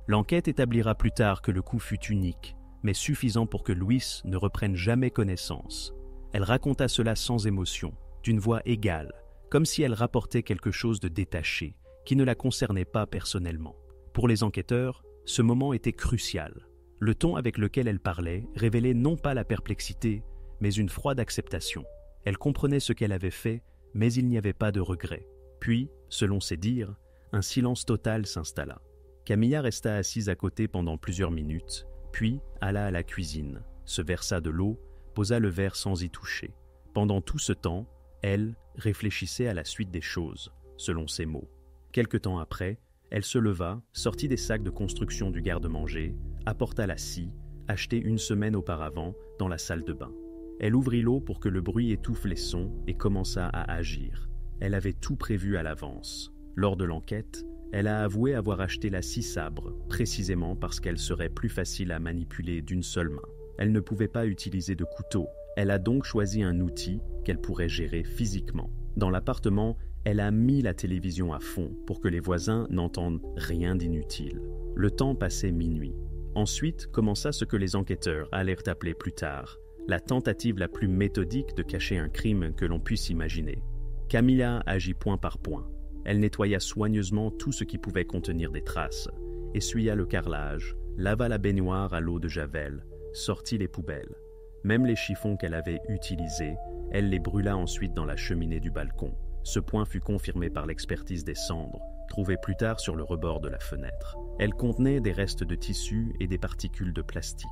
Speaker 1: L'enquête établira plus tard que le coup fut unique, mais suffisant pour que Louis ne reprenne jamais connaissance. Elle raconta cela sans émotion, d'une voix égale, comme si elle rapportait quelque chose de détaché, qui ne la concernait pas personnellement. Pour les enquêteurs, ce moment était crucial. Le ton avec lequel elle parlait révélait non pas la perplexité, mais une froide acceptation. Elle comprenait ce qu'elle avait fait, mais il n'y avait pas de regret. Puis, selon ses dires, un silence total s'installa. Camilla resta assise à côté pendant plusieurs minutes, puis alla à la cuisine, se versa de l'eau, posa le verre sans y toucher. Pendant tout ce temps, elle réfléchissait à la suite des choses, selon ses mots. Quelque temps après, elle se leva, sortit des sacs de construction du garde-manger, apporta la scie, achetée une semaine auparavant dans la salle de bain. Elle ouvrit l'eau pour que le bruit étouffe les sons et commença à agir. Elle avait tout prévu à l'avance. Lors de l'enquête, elle a avoué avoir acheté la scie sabre, précisément parce qu'elle serait plus facile à manipuler d'une seule main. Elle ne pouvait pas utiliser de couteau. Elle a donc choisi un outil qu'elle pourrait gérer physiquement. Dans l'appartement, elle a mis la télévision à fond pour que les voisins n'entendent rien d'inutile. Le temps passait minuit. Ensuite commença ce que les enquêteurs allèrent appeler plus tard la tentative la plus méthodique de cacher un crime que l'on puisse imaginer. Camilla agit point par point. Elle nettoya soigneusement tout ce qui pouvait contenir des traces, essuya le carrelage, lava la baignoire à l'eau de javel, sortit les poubelles. Même les chiffons qu'elle avait utilisés, elle les brûla ensuite dans la cheminée du balcon. Ce point fut confirmé par l'expertise des cendres, trouvées plus tard sur le rebord de la fenêtre. Elle contenait des restes de tissu et des particules de plastique.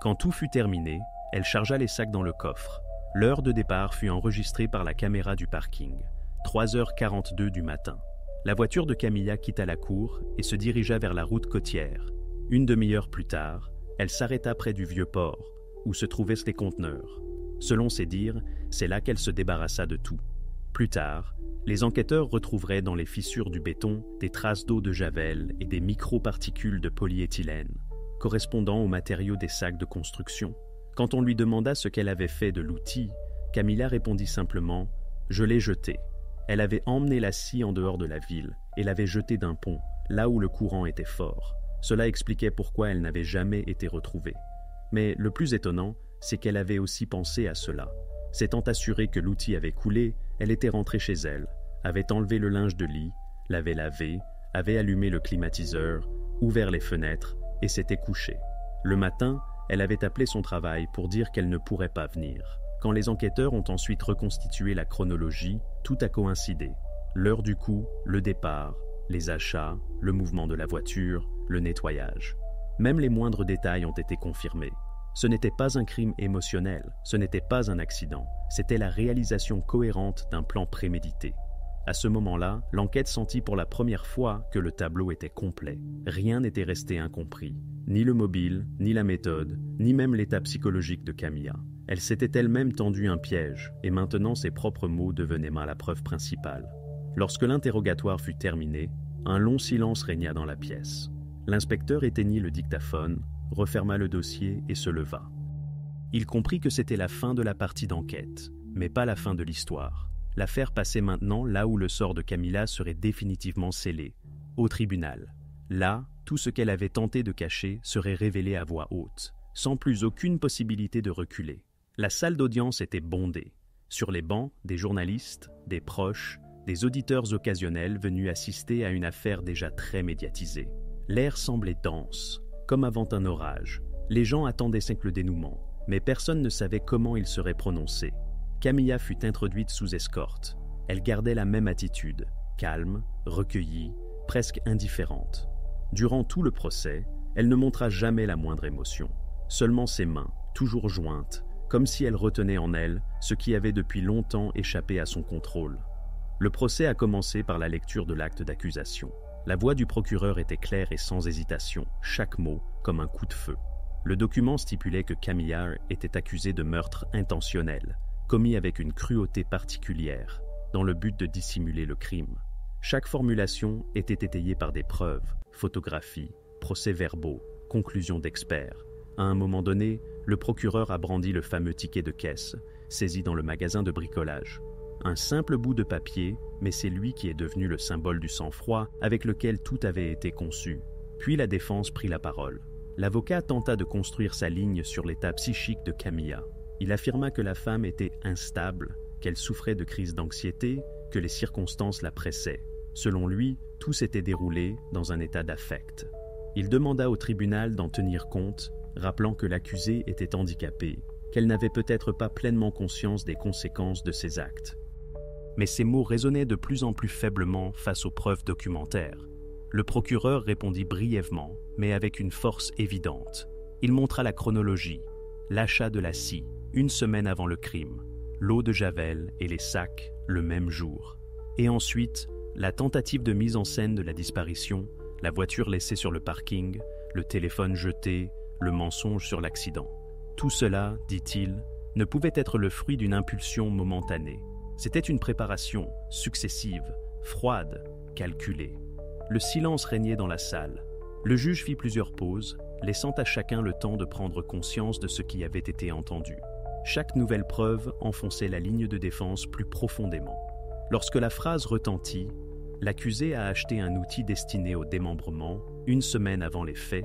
Speaker 1: Quand tout fut terminé, elle chargea les sacs dans le coffre. L'heure de départ fut enregistrée par la caméra du parking. 3h42 du matin. La voiture de Camilla quitta la cour et se dirigea vers la route côtière. Une demi-heure plus tard, elle s'arrêta près du vieux port, où se trouvaient les conteneurs. Selon ses dires, c'est là qu'elle se débarrassa de tout. Plus tard, les enquêteurs retrouveraient dans les fissures du béton des traces d'eau de javel et des microparticules de polyéthylène, correspondant aux matériaux des sacs de construction. Quand on lui demanda ce qu'elle avait fait de l'outil, Camilla répondit simplement « Je l'ai jeté ». Elle avait emmené la scie en dehors de la ville et l'avait jetée d'un pont, là où le courant était fort. Cela expliquait pourquoi elle n'avait jamais été retrouvée. Mais le plus étonnant, c'est qu'elle avait aussi pensé à cela. S'étant assurée que l'outil avait coulé, elle était rentrée chez elle, avait enlevé le linge de lit, l'avait lavé, avait allumé le climatiseur, ouvert les fenêtres et s'était couchée. Le matin, elle avait appelé son travail pour dire qu'elle ne pourrait pas venir. Quand les enquêteurs ont ensuite reconstitué la chronologie, tout a coïncidé. L'heure du coup, le départ, les achats, le mouvement de la voiture, le nettoyage. Même les moindres détails ont été confirmés. Ce n'était pas un crime émotionnel, ce n'était pas un accident, c'était la réalisation cohérente d'un plan prémédité. À ce moment-là, l'enquête sentit pour la première fois que le tableau était complet. Rien n'était resté incompris. Ni le mobile, ni la méthode, ni même l'état psychologique de Camilla. Elle s'était elle-même tendu un piège, et maintenant ses propres mots devenaient la preuve principale. Lorsque l'interrogatoire fut terminé, un long silence régna dans la pièce. L'inspecteur éteignit le dictaphone, referma le dossier et se leva. Il comprit que c'était la fin de la partie d'enquête, mais pas la fin de l'histoire. L'affaire passait maintenant là où le sort de Camilla serait définitivement scellé, au tribunal. Là, tout ce qu'elle avait tenté de cacher serait révélé à voix haute, sans plus aucune possibilité de reculer. La salle d'audience était bondée. Sur les bancs, des journalistes, des proches, des auditeurs occasionnels venus assister à une affaire déjà très médiatisée. L'air semblait dense, comme avant un orage. Les gens attendaient le dénouement, mais personne ne savait comment il serait prononcé. Camilla fut introduite sous escorte. Elle gardait la même attitude, calme, recueillie, presque indifférente. Durant tout le procès, elle ne montra jamais la moindre émotion. Seulement ses mains, toujours jointes, comme si elle retenait en elle ce qui avait depuis longtemps échappé à son contrôle. Le procès a commencé par la lecture de l'acte d'accusation. La voix du procureur était claire et sans hésitation, chaque mot comme un coup de feu. Le document stipulait que Camilla était accusée de meurtre intentionnel, commis avec une cruauté particulière, dans le but de dissimuler le crime. Chaque formulation était étayée par des preuves, photographies, procès-verbaux, conclusions d'experts. À un moment donné, le procureur a brandi le fameux ticket de caisse, saisi dans le magasin de bricolage. Un simple bout de papier, mais c'est lui qui est devenu le symbole du sang-froid avec lequel tout avait été conçu. Puis la défense prit la parole. L'avocat tenta de construire sa ligne sur l'état psychique de Camilla. Il affirma que la femme était instable, qu'elle souffrait de crises d'anxiété, que les circonstances la pressaient. Selon lui, tout s'était déroulé dans un état d'affect. Il demanda au tribunal d'en tenir compte, rappelant que l'accusée était handicapée, qu'elle n'avait peut-être pas pleinement conscience des conséquences de ses actes. Mais ces mots résonnaient de plus en plus faiblement face aux preuves documentaires. Le procureur répondit brièvement, mais avec une force évidente. Il montra la chronologie, l'achat de la scie, 1 semaine avant le crime, l'eau de Javel et les sacs le même jour. Et ensuite, la tentative de mise en scène de la disparition, la voiture laissée sur le parking, le téléphone jeté, le mensonge sur l'accident. Tout cela, dit-il, ne pouvait être le fruit d'une impulsion momentanée. C'était une préparation successive, froide, calculée. Le silence régnait dans la salle. Le juge fit plusieurs pauses, laissant à chacun le temps de prendre conscience de ce qui avait été entendu. Chaque nouvelle preuve enfonçait la ligne de défense plus profondément. Lorsque la phrase retentit, l'accusé a acheté un outil destiné au démembrement 1 semaine avant les faits,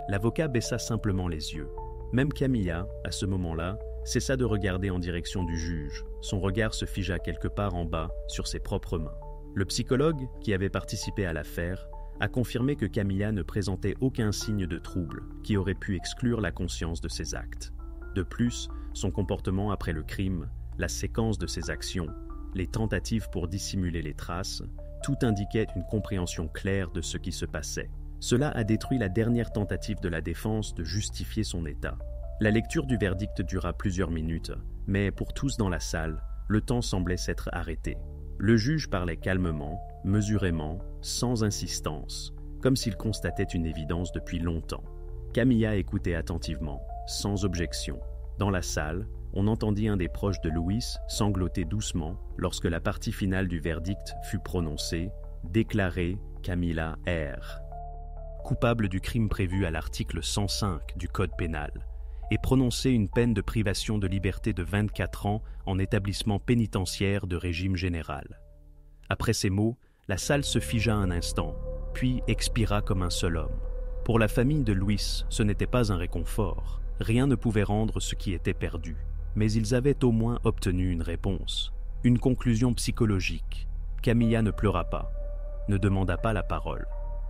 Speaker 1: l'avocat baissa simplement les yeux. Même Camilla, à ce moment-là, cessa de regarder en direction du juge. Son regard se figea quelque part en bas, sur ses propres mains. Le psychologue, qui avait participé à l'affaire, a confirmé que Camilla ne présentait aucun signe de trouble qui aurait pu exclure la conscience de ses actes. De plus, son comportement après le crime, la séquence de ses actions, les tentatives pour dissimuler les traces, tout indiquait une compréhension claire de ce qui se passait. Cela a détruit la dernière tentative de la défense de justifier son état. La lecture du verdict dura plusieurs minutes, mais pour tous dans la salle, le temps semblait s'être arrêté. Le juge parlait calmement, mesurément, sans insistance, comme s'il constatait une évidence depuis longtemps. Camilla écoutait attentivement, sans objection. Dans la salle, on entendit un des proches de Louis sangloter doucement lorsque la partie finale du verdict fut prononcée, déclarée Camilla R. coupable du crime prévu à l'article 105 du Code pénal, et prononcer une peine de privation de liberté de 24 ans en établissement pénitentiaire de régime général. Après ces mots, la salle se figea un instant, puis expira comme un seul homme. Pour la famille de Louis, ce n'était pas un réconfort. Rien ne pouvait rendre ce qui était perdu. Mais ils avaient au moins obtenu une réponse, une conclusion psychologique. Camilla ne pleura pas, ne demanda pas la parole.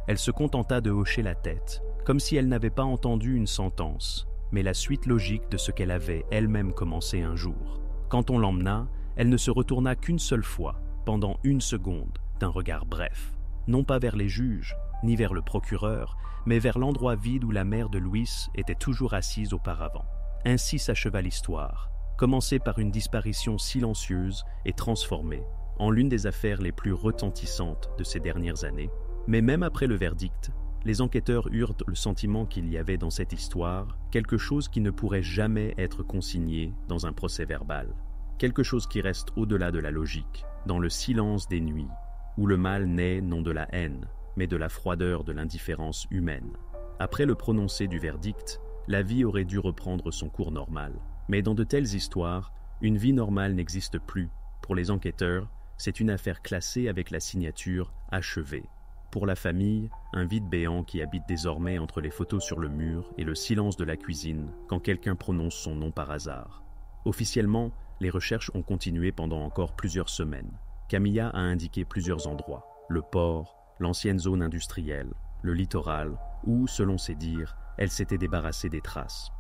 Speaker 1: Elle se contenta de hocher la tête, comme si elle n'avait pas entendu une sentence, mais la suite logique de ce qu'elle avait elle-même commencé un jour. Quand on l'emmena, elle ne se retourna qu'une seule fois, pendant 1 seconde, d'un regard bref. non pas vers les juges, ni vers le procureur, mais vers l'endroit vide où la mère de Luis était toujours assise auparavant. Ainsi s'acheva l'histoire, commencée par une disparition silencieuse et transformée en l'une des affaires les plus retentissantes de ces dernières années. Mais même après le verdict, les enquêteurs eurent le sentiment qu'il y avait dans cette histoire quelque chose qui ne pourrait jamais être consigné dans un procès verbal, quelque chose qui reste au-delà de la logique, dans le silence des nuits, où le mal naît non de la haine, mais de la froideur de l'indifférence humaine. Après le prononcé du verdict, la vie aurait dû reprendre son cours normal. Mais dans de telles histoires, une vie normale n'existe plus. Pour les enquêteurs, c'est une affaire classée avec la signature « achevée ». Pour la famille, un vide béant qui habite désormais entre les photos sur le mur et le silence de la cuisine quand quelqu'un prononce son nom par hasard. Officiellement, les recherches ont continué pendant encore plusieurs semaines. Camilla a indiqué plusieurs endroits, le port, l'ancienne zone industrielle, le littoral, où, selon ses dires, elle s'était débarrassée des traces.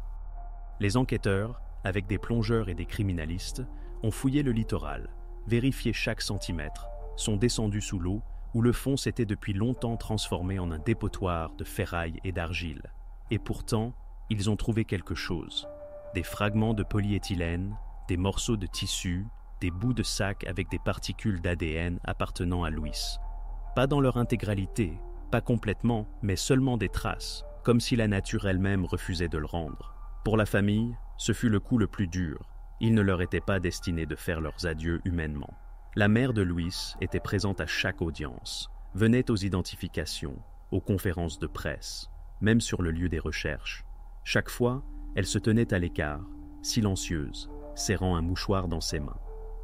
Speaker 1: Les enquêteurs, avec des plongeurs et des criminalistes, ont fouillé le littoral, vérifié chaque centimètre, sont descendus sous l'eau, où le fond s'était depuis longtemps transformé en un dépotoir de ferraille et d'argile. Et pourtant, ils ont trouvé quelque chose. Des fragments de polyéthylène, des morceaux de tissu, des bouts de sac avec des particules d'ADN appartenant à Luis. Pas dans leur intégralité, pas complètement, mais seulement des traces, comme si la nature elle-même refusait de le rendre. Pour la famille, ce fut le coup le plus dur. Il ne leur était pas destiné de faire leurs adieux humainement. La mère de Luis était présente à chaque audience, venait aux identifications, aux conférences de presse, même sur le lieu des recherches. Chaque fois, elle se tenait à l'écart, silencieuse, serrant un mouchoir dans ses mains.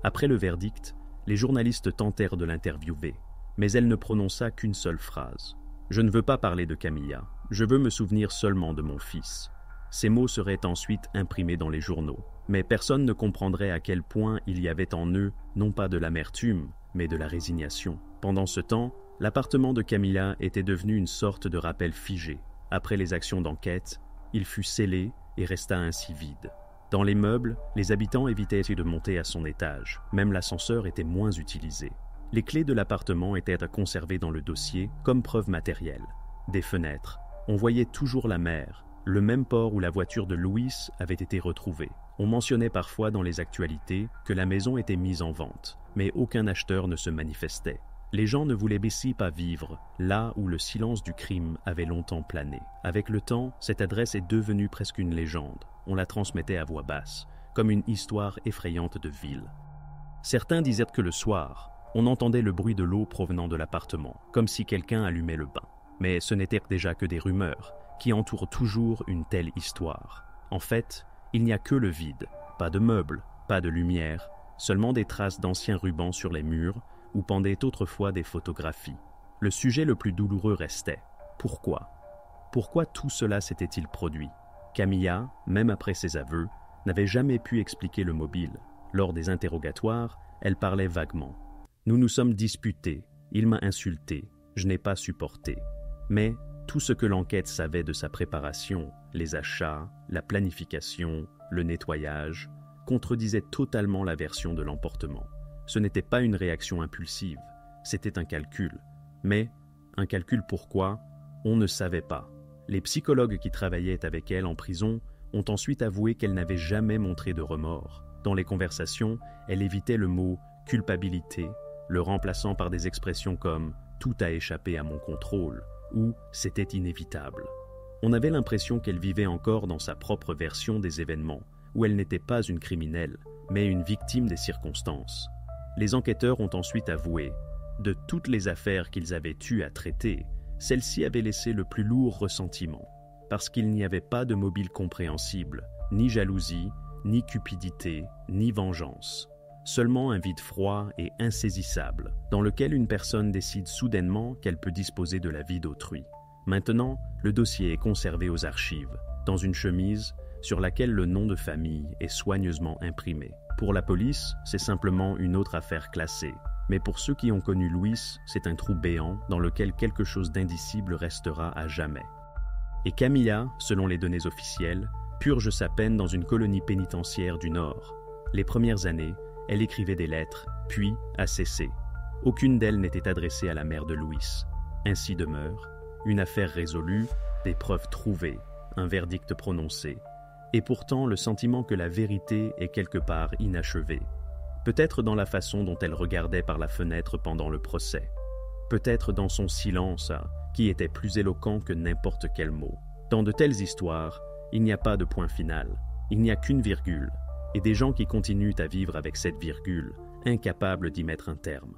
Speaker 1: Après le verdict, les journalistes tentèrent de l'interviewer, mais elle ne prononça qu'une seule phrase. « Je ne veux pas parler de Camilla, je veux me souvenir seulement de mon fils. » Ces mots seraient ensuite imprimés dans les journaux, mais personne ne comprendrait à quel point il y avait en eux non pas de l'amertume, mais de la résignation. Pendant ce temps, l'appartement de Camilla était devenu une sorte de rappel figé. Après les actions d'enquête, il fut scellé et resta ainsi vide. Dans les meubles, les habitants évitaient de monter à son étage. Même l'ascenseur était moins utilisé. Les clés de l'appartement étaient à conserver dans le dossier comme preuve matérielle. Des fenêtres. On voyait toujours la mer, le même port où la voiture de Luis avait été retrouvée. On mentionnait parfois dans les actualités que la maison était mise en vente, mais aucun acheteur ne se manifestait. Les gens ne voulaient pas vivre là où le silence du crime avait longtemps plané. Avec le temps, cette adresse est devenue presque une légende. On la transmettait à voix basse, comme une histoire effrayante de ville. Certains disaient que le soir, on entendait le bruit de l'eau provenant de l'appartement, comme si quelqu'un allumait le bain. Mais ce n'étaient déjà que des rumeurs, qui entourent toujours une telle histoire. En fait, il n'y a que le vide, pas de meubles, pas de lumière, seulement des traces d'anciens rubans sur les murs où pendaient autrefois des photographies. Le sujet le plus douloureux restait. Pourquoi ? Pourquoi tout cela s'était-il produit ? Camilla, même après ses aveux, n'avait jamais pu expliquer le mobile. Lors des interrogatoires, elle parlait vaguement. « Nous nous sommes disputés, il m'a insulté, je n'ai pas supporté. » Mais tout ce que l'enquête savait de sa préparation, les achats, la planification, le nettoyage, contredisait totalement la version de l'emportement. Ce n'était pas une réaction impulsive, c'était un calcul. Mais, un calcul pourquoi ? On ne savait pas. Les psychologues qui travaillaient avec elle en prison ont ensuite avoué qu'elle n'avait jamais montré de remords. Dans les conversations, elle évitait le mot « culpabilité », le remplaçant par des expressions comme « tout a échappé à mon contrôle » ou « c'était inévitable ». On avait l'impression qu'elle vivait encore dans sa propre version des événements, où elle n'était pas une criminelle, mais une victime des circonstances. Les enquêteurs ont ensuite avoué, de toutes les affaires qu'ils avaient eues à traiter, celle-ci avait laissé le plus lourd ressentiment, parce qu'il n'y avait pas de mobile compréhensible, ni jalousie, ni cupidité, ni vengeance. Seulement un vide froid et insaisissable, dans lequel une personne décide soudainement qu'elle peut disposer de la vie d'autrui. Maintenant, le dossier est conservé aux archives, dans une chemise sur laquelle le nom de famille est soigneusement imprimé. Pour la police, c'est simplement une autre affaire classée. Mais pour ceux qui ont connu Luis, c'est un trou béant dans lequel quelque chose d'indicible restera à jamais. Et Camilla, selon les données officielles, purge sa peine dans une colonie pénitentiaire du Nord. Les premières années, elle écrivait des lettres, puis a cessé. Aucune d'elles n'était adressée à la mère de Luis. Ainsi demeure une affaire résolue, des preuves trouvées, un verdict prononcé, et pourtant le sentiment que la vérité est quelque part inachevée. Peut-être dans la façon dont elle regardait par la fenêtre pendant le procès, peut-être dans son silence qui était plus éloquent que n'importe quel mot. Dans de telles histoires, il n'y a pas de point final, il n'y a qu'une virgule, et des gens qui continuent à vivre avec cette virgule, incapables d'y mettre un terme.